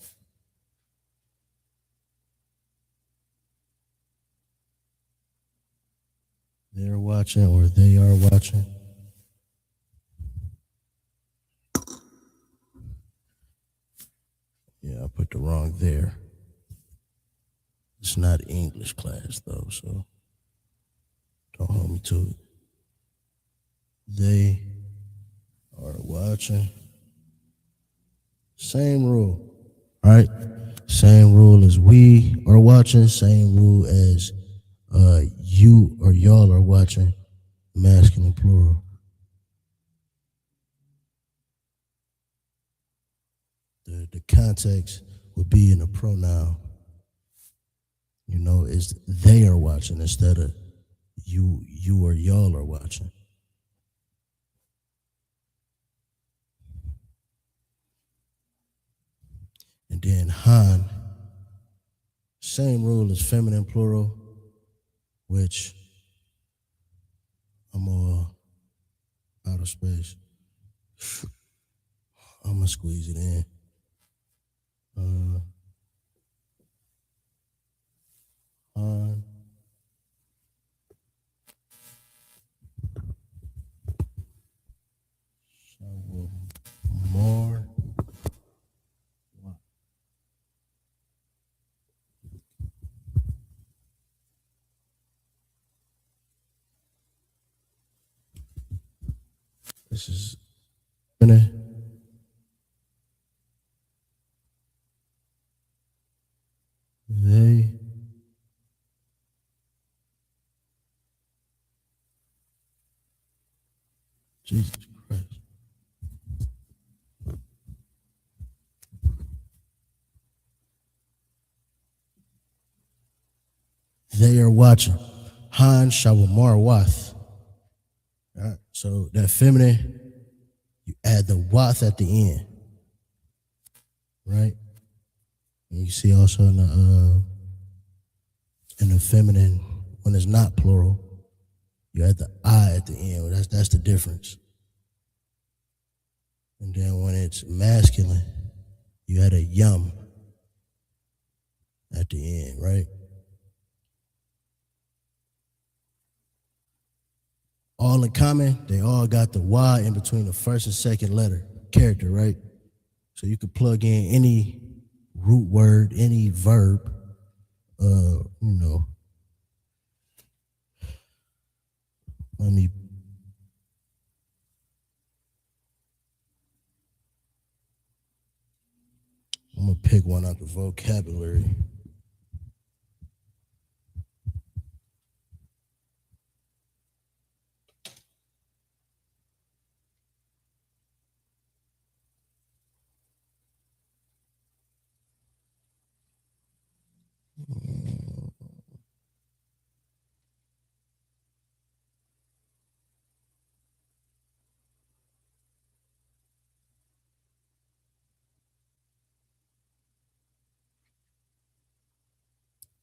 They're watching or they are watching. Yeah, I put the wrong there. It's not English class though, so don't hold me to it. They are watching. Same rule, right? Same rule as we are watching. Same rule as you or y'all are watching. Masculine plural. The context would be in a pronoun. You know, is they are watching instead of you or y'all are watching. And then Han, same rule as feminine plural, which I'm all out of space. I'm gonna squeeze it in. Han. More. This is they Jesus Christ. They are watching. Han Shawamar Wath. All right, so that feminine, you add the wath at the end. Right? And you see also in the feminine, when it's not plural, you add the I at the end. That's the difference. And then when it's masculine, you add a yum at the end, right? All in common, they all got the Y in between the first and second letter character, right? So you could plug in any root word, any verb, I'm gonna pick one out the vocabulary.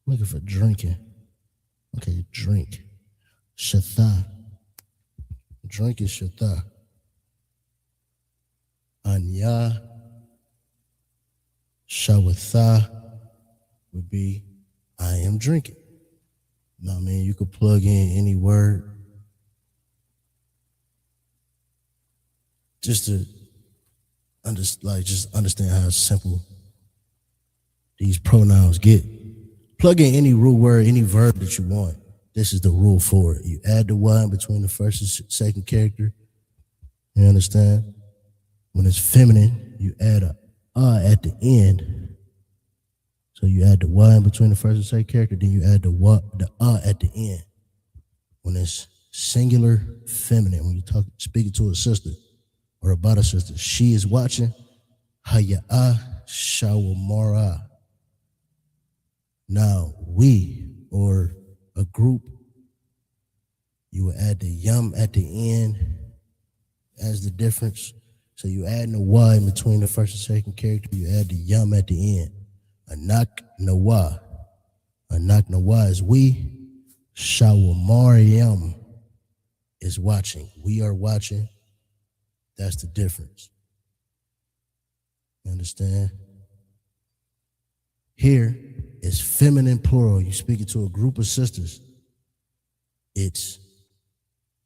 Looking for drinking. Okay, drink. Shatha. Drink is shatha. Anya. Shawatha would be I am drinking. You know what I mean? You could plug in any word. Just to just understand how simple these pronouns get. Plug in any root word, any verb that you want. This is the rule for it. You add the Y in between the first and second character. You understand? When it's feminine, you add a at the end. So you add the Y in between the first and second character, then you add the at the end. When it's singular feminine, when you speaking to a sister or about a sister, she is watching. Haya'a shawamara. Now, we, or a group, you will add the yum at the end as the difference. So you add the wa in between the first and second character, you add the yum at the end. Anak nawa. Anak nawa is we. Shawamariam is watching. We are watching. That's the difference. You understand? Here is feminine plural. You're speaking to a group of sisters. It's,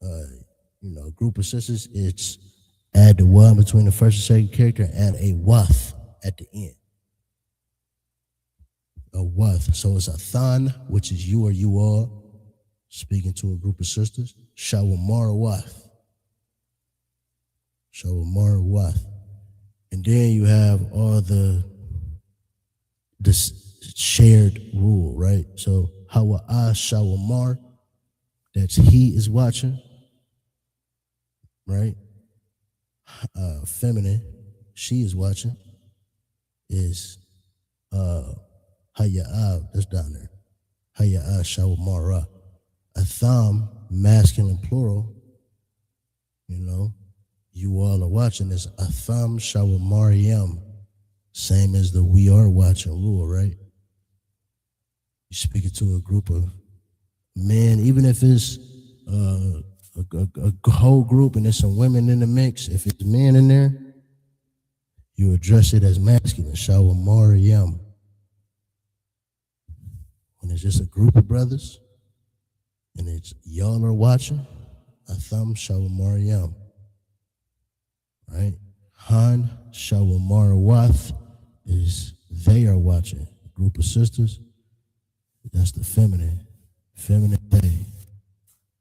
a group of sisters. It's add the wa between the first and second character, add a wath at the end. A wath. So it's a than, which is you or you all, speaking to a group of sisters. Shawamar wath. Shawamar wath. And then you have all the shared rule, right? So hawa'a shawamar, that's he is watching, right? Feminine, she is watching, is haya'a, that's down there. Haya'a shawamara. Atham, masculine plural, you all are watching, is atham shawamariyam. Same as the we are watching rule, right? You're speaking to a group of men, even if it's a whole group and there's some women in the mix, if it's men in there, you address it as masculine, shawamariyam. When it's just a group of brothers and it's y'all are watching, atham shawamariyam, right? Han shawamarawath is they are watching. A group of sisters, that's the feminine they.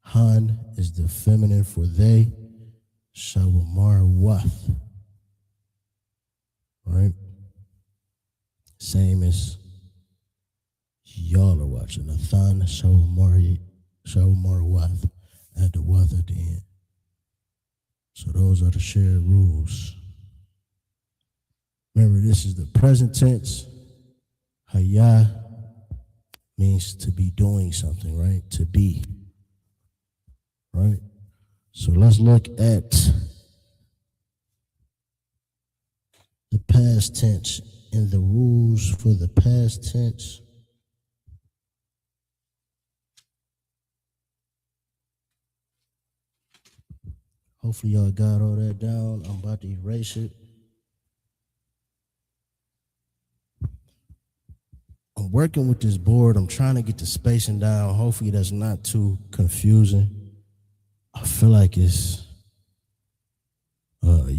Han is the feminine for they. Shawamarawath, right? Same as y'all are watching. Athan shawamarawath, add the wath at the end. So those are the shared rules. Remember, this is the present tense. Haya means to be doing something, right? To be, right? So let's look at the past tense and the rules for the past tense. Hopefully y'all got all that down. I'm about to erase it. I'm working with this board. I'm trying to get the spacing down. Hopefully that's not too confusing. I feel like it's, I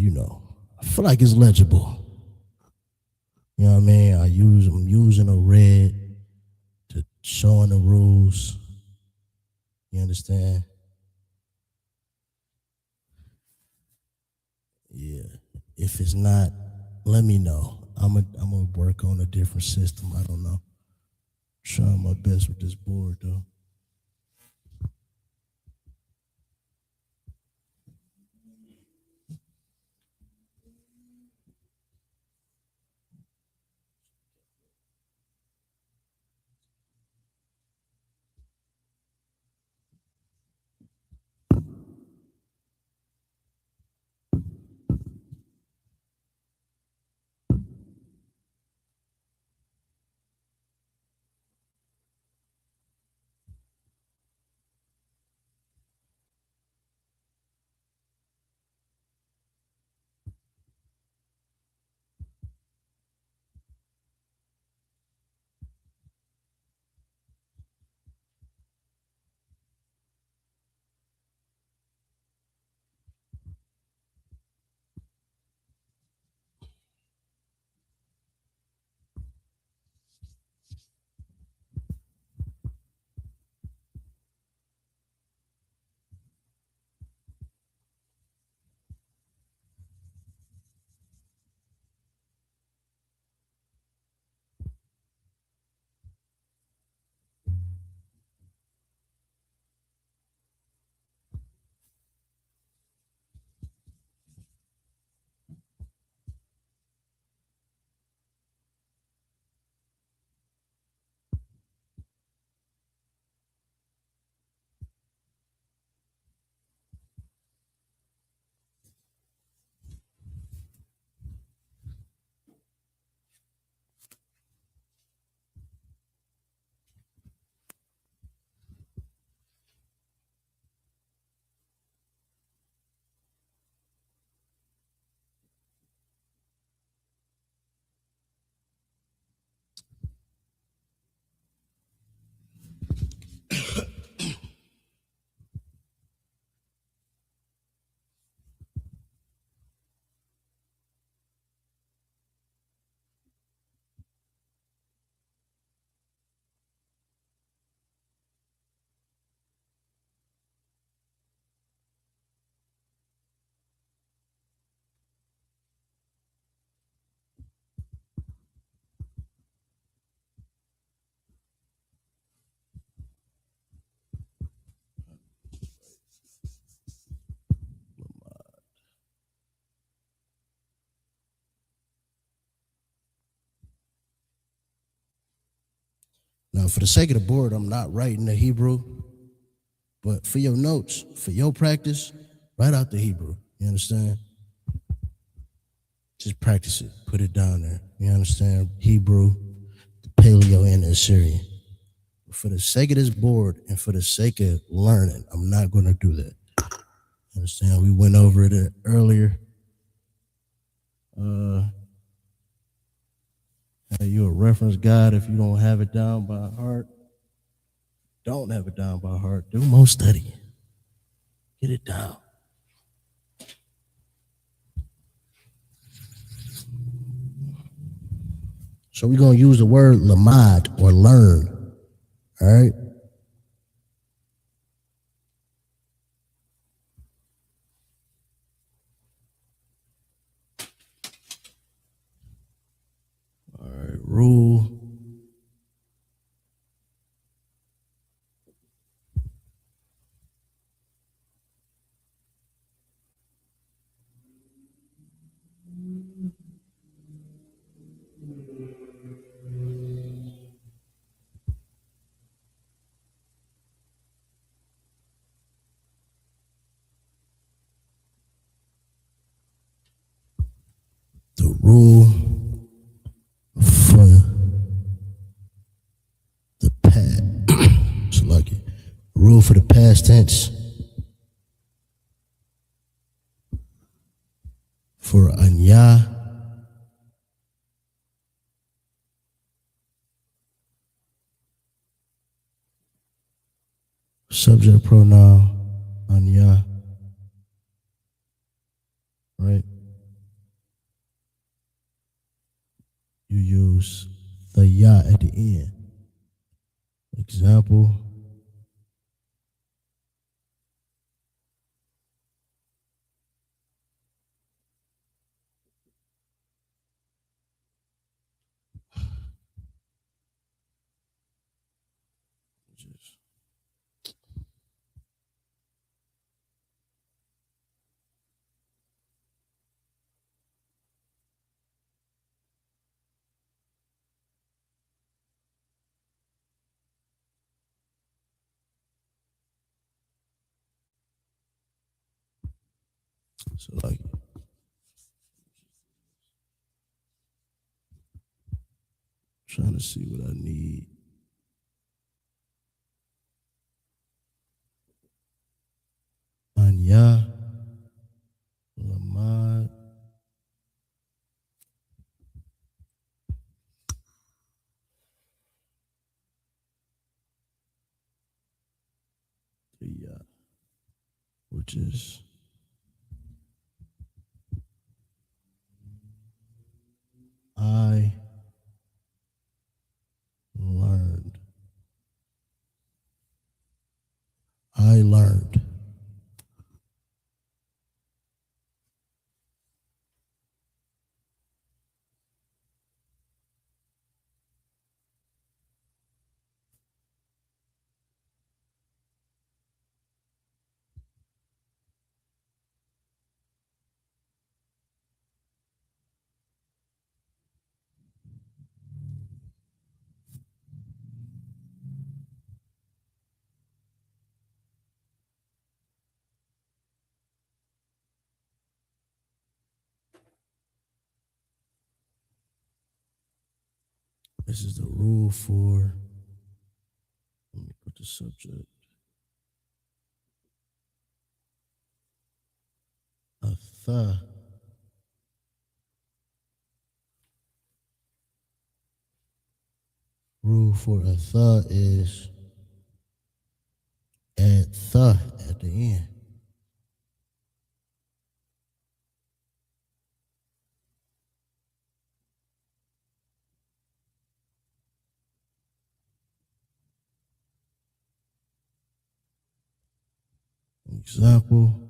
feel like it's legible. You know what I mean? I'm using a red to showing the rules. You understand? Yeah. If it's not, let me know. I'm gonna work on a different system. I don't know. Trying my best with this board though. for the sake of the board, I'm not writing the Hebrew, but for your notes, for your practice, write out the Hebrew. You understand? Just practice it. Put it down there. You understand? Hebrew, the Paleo, and the Assyrian. But for the sake of this board and for the sake of learning, I'm not going to do that. You understand? We went over it earlier. You're a reference guide if you don't have it down by heart. Don't have it down by heart. Do more study. Get it down. So we're going to use the word lamad or learn. All right? All right, rule. The rule for the past. It's lucky. Rule for the past tense. For anya. Subject pronoun anya. Right? You use the ya at the end. Example. So like trying to see what I need. Anya, lamad, ya, which is I learned. I learned. This is the rule for, let me put the subject. A th. Rule for a th is add th at the end. Example.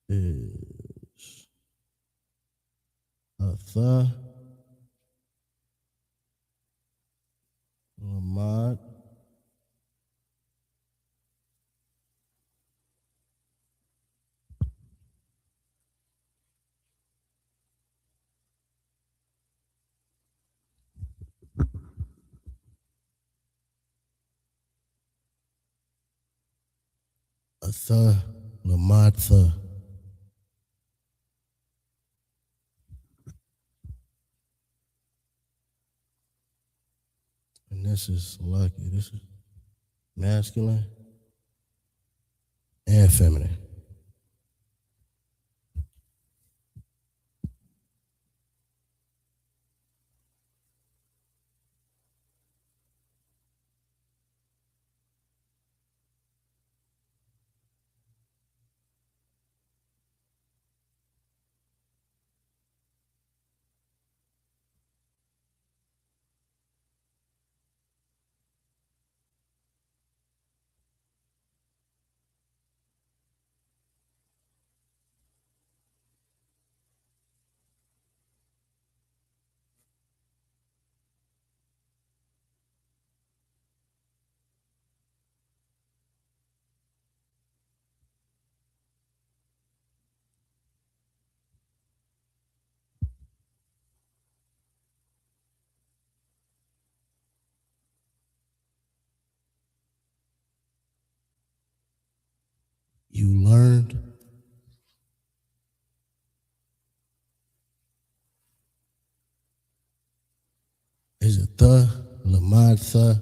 Is a th, lamad, a th, lamad th. And this is lucky. This is masculine and feminine. You learned is a th, lamad th.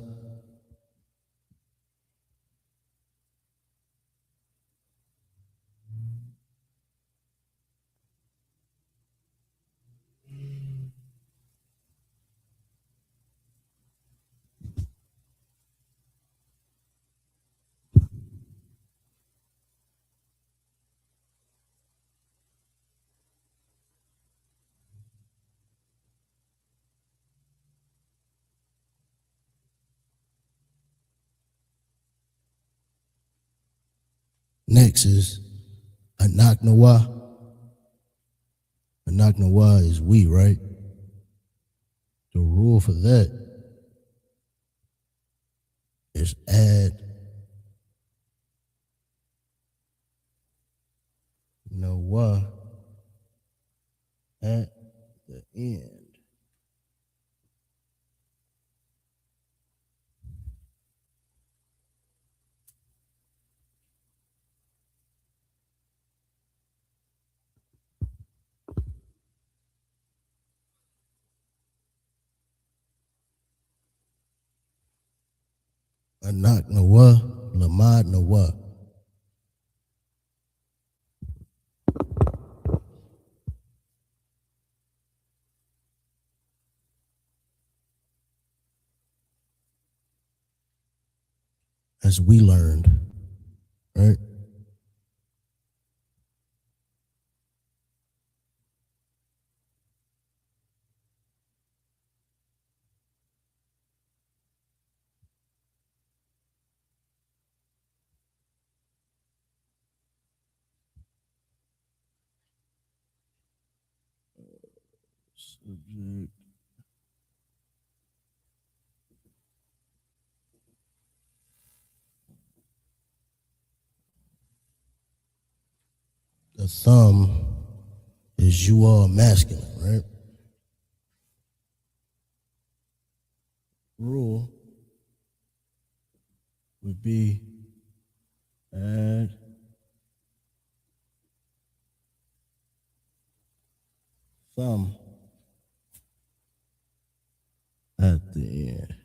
Next is anak nawa. Anak nawa is we, right? The rule for that is add nawa at the end. Anak nawa, lamad nawa. As we learned, right? Subject. The thumb is you are masculine, right? Rule would be add thumb at the end.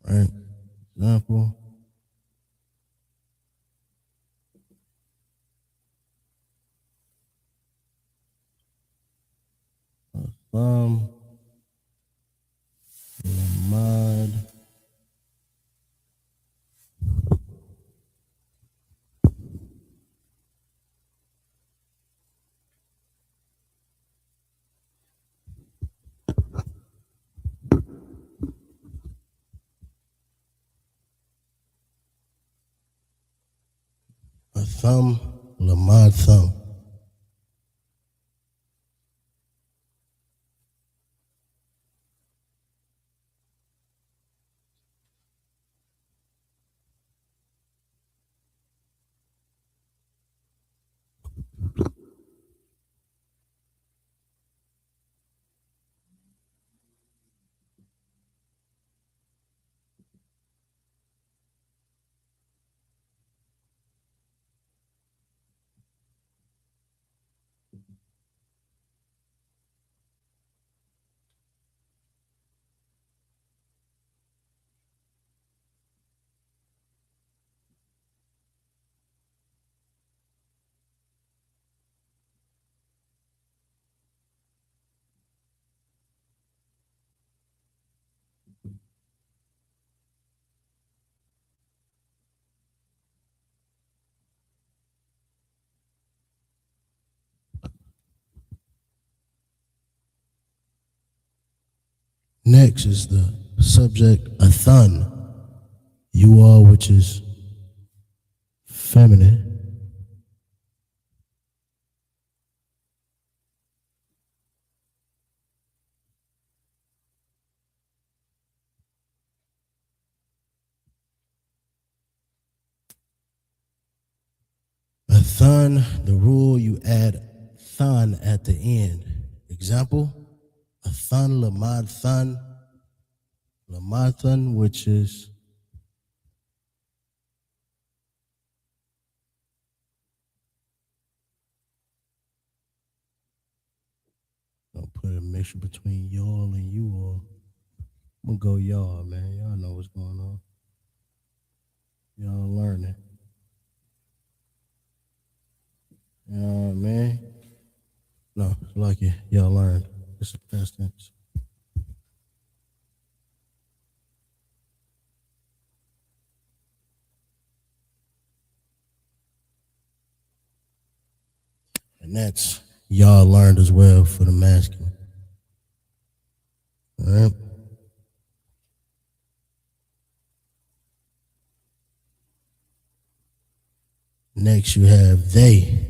Right? Example. A thumb, lamad, a thumb, lamad thumb. Next is the subject, a thun. You all, which is feminine. A thun, the rule, you add thun at the end. Example, a thun, lamad thun. Lamad thun, which is I'll put a mixture between y'all and you all. I'm gonna go y'all, man. Y'all know what's going on. Y'all learning. You know what I mean? No, it's like it. Y'all learned. It's the past tense. And that's y'all learned as well for the masculine. All right? Next, you have they.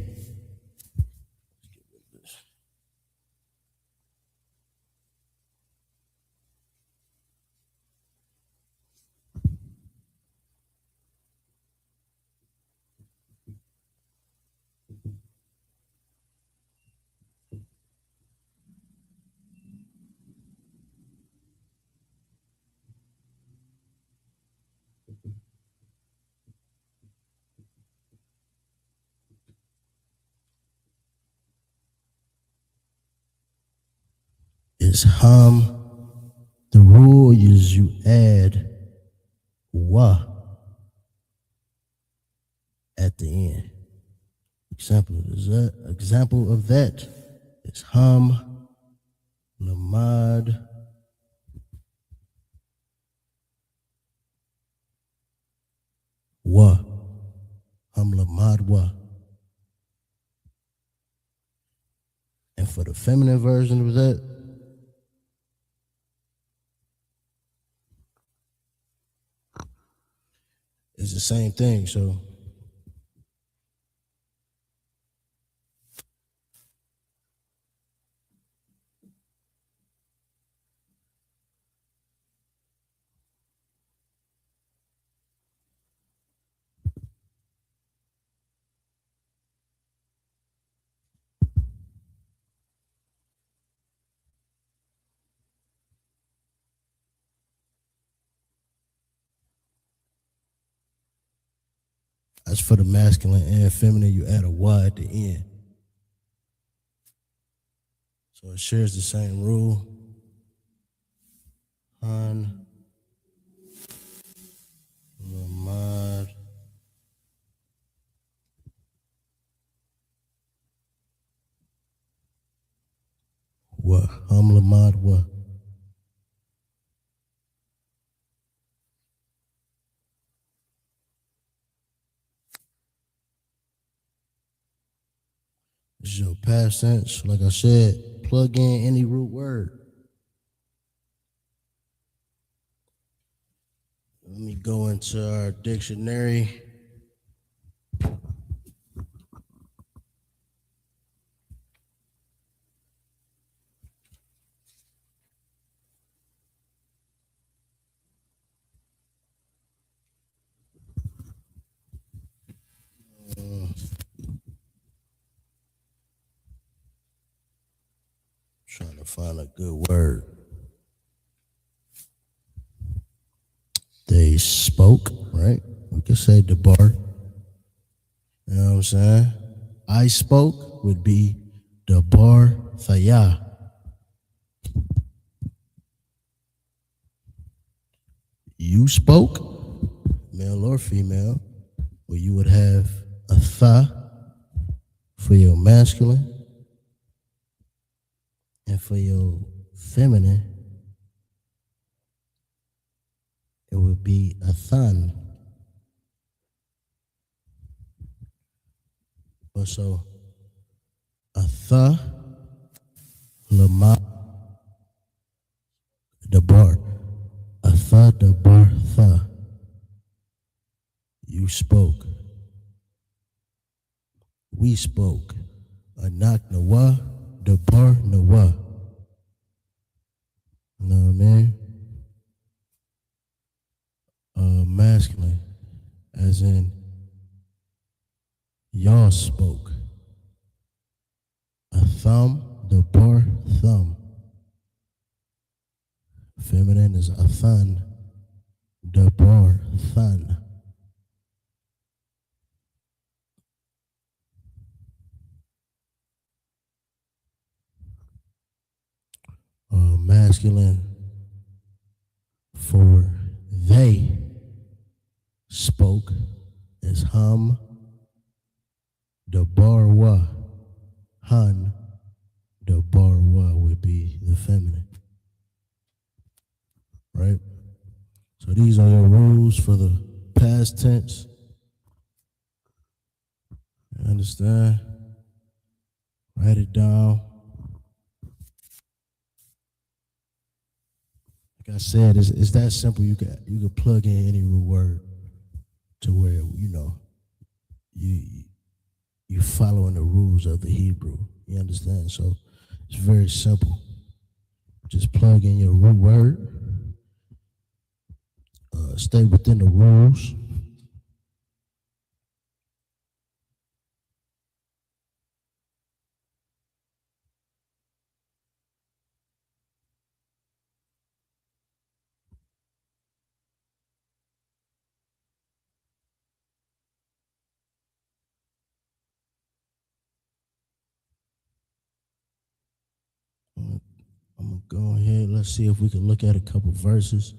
Is hum. The rule is you add wa at the end. Example of that is hum, lamad, wa. Hum, lamad, wa. And for the feminine version of that, it's the same thing. So as for the masculine and feminine, you add a wa at the end. So it shares the same rule. Han, lamad, wa. Hum, lamad, wa. This is your past tense. Like I said, plug in any root word. Let me go into our dictionary. Trying to find a good word. They spoke, right? We could say debar. You know what I'm saying? I spoke would be debar thaya. You spoke, male or female, where you would have a tha for your masculine, and for your feminine, it would be a thun. But so, a tha, lama, the Dabartha. You spoke. We spoke. Anak Nawa, Dabar Nawa. You know what I mean? Masculine, as in y'all spoke. A thumb, Dabar thumb. Feminine is a thun, Dabar thun. Masculine for they spoke is hum, Dabarwa. Hun, Dabarwa would be the feminine. Right? So these are your rules for the past tense. You understand? Write it down. Like I said, it's that simple. You could plug in any root word to where you following the rules of the Hebrew. You understand? So it's very simple. Just plug in your root word. Stay within the rules. I'm gonna go ahead. Let's see if we can look at a couple verses.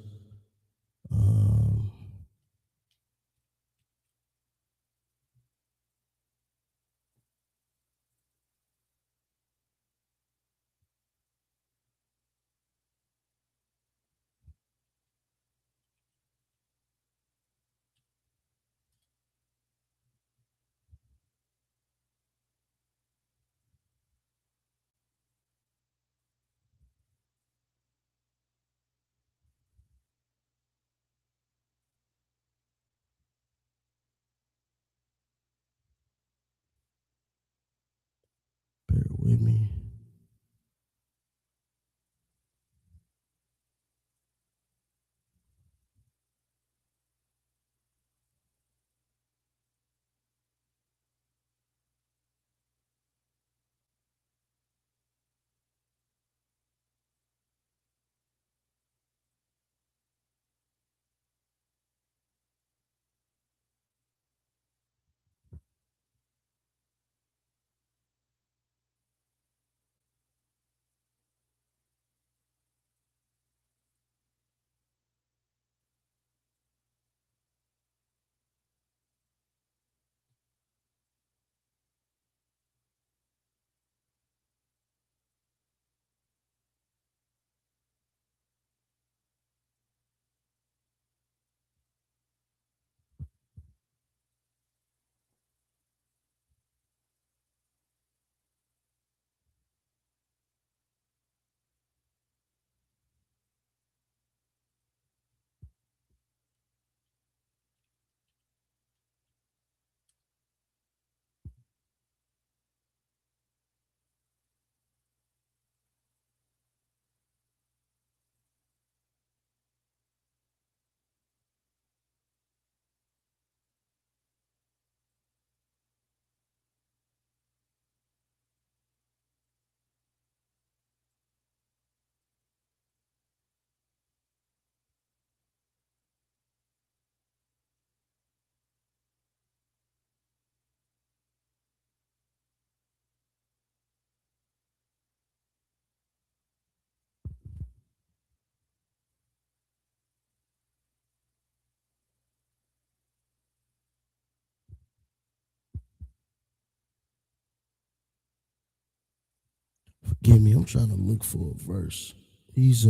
Bear with me. Forgive me, I'm trying to look for a verse. These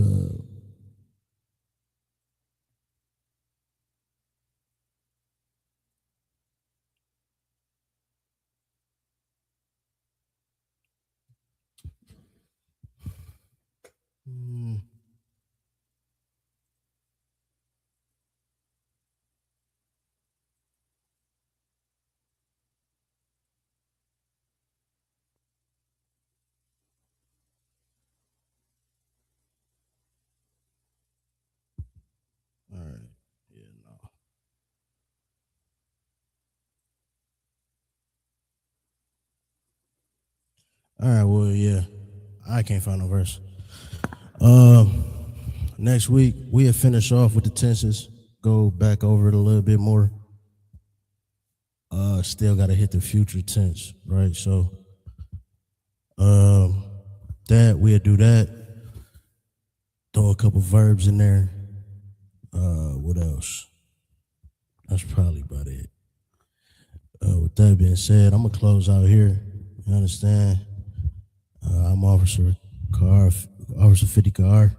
All right, well, yeah. I can't find no verse. Next week, we'll finish off with the tenses, go back over it a little bit more. Still got to hit the future tense, right? So, we'll do that. Throw a couple verbs in there. What else? That's probably about it. With that being said, I'm gonna close out here. You understand? I'm Officer 50 Car.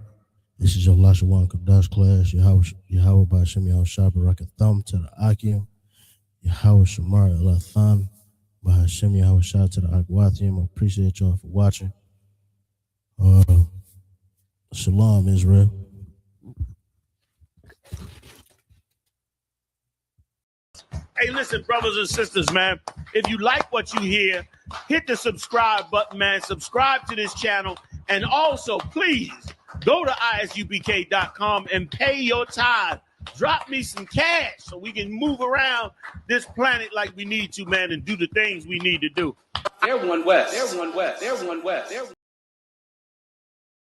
This is your Lashawan Qadash class. Yahweh Ba'Shem Yahushua Barak Thumb to the Akim. Yahweh Shamar Elathan. Ba'Shem Yahushua to the Akwathium. I appreciate y'all for watching. Shalom, Israel. Hey, listen, brothers and sisters, man. If you like what you hear, hit the subscribe button, man. Subscribe to this channel. And also, please, go to isubk.com and pay your tithe. Drop me some cash so we can move around this planet like we need to, man, and do the things we need to do. Everyone west. Everyone west. Everyone west.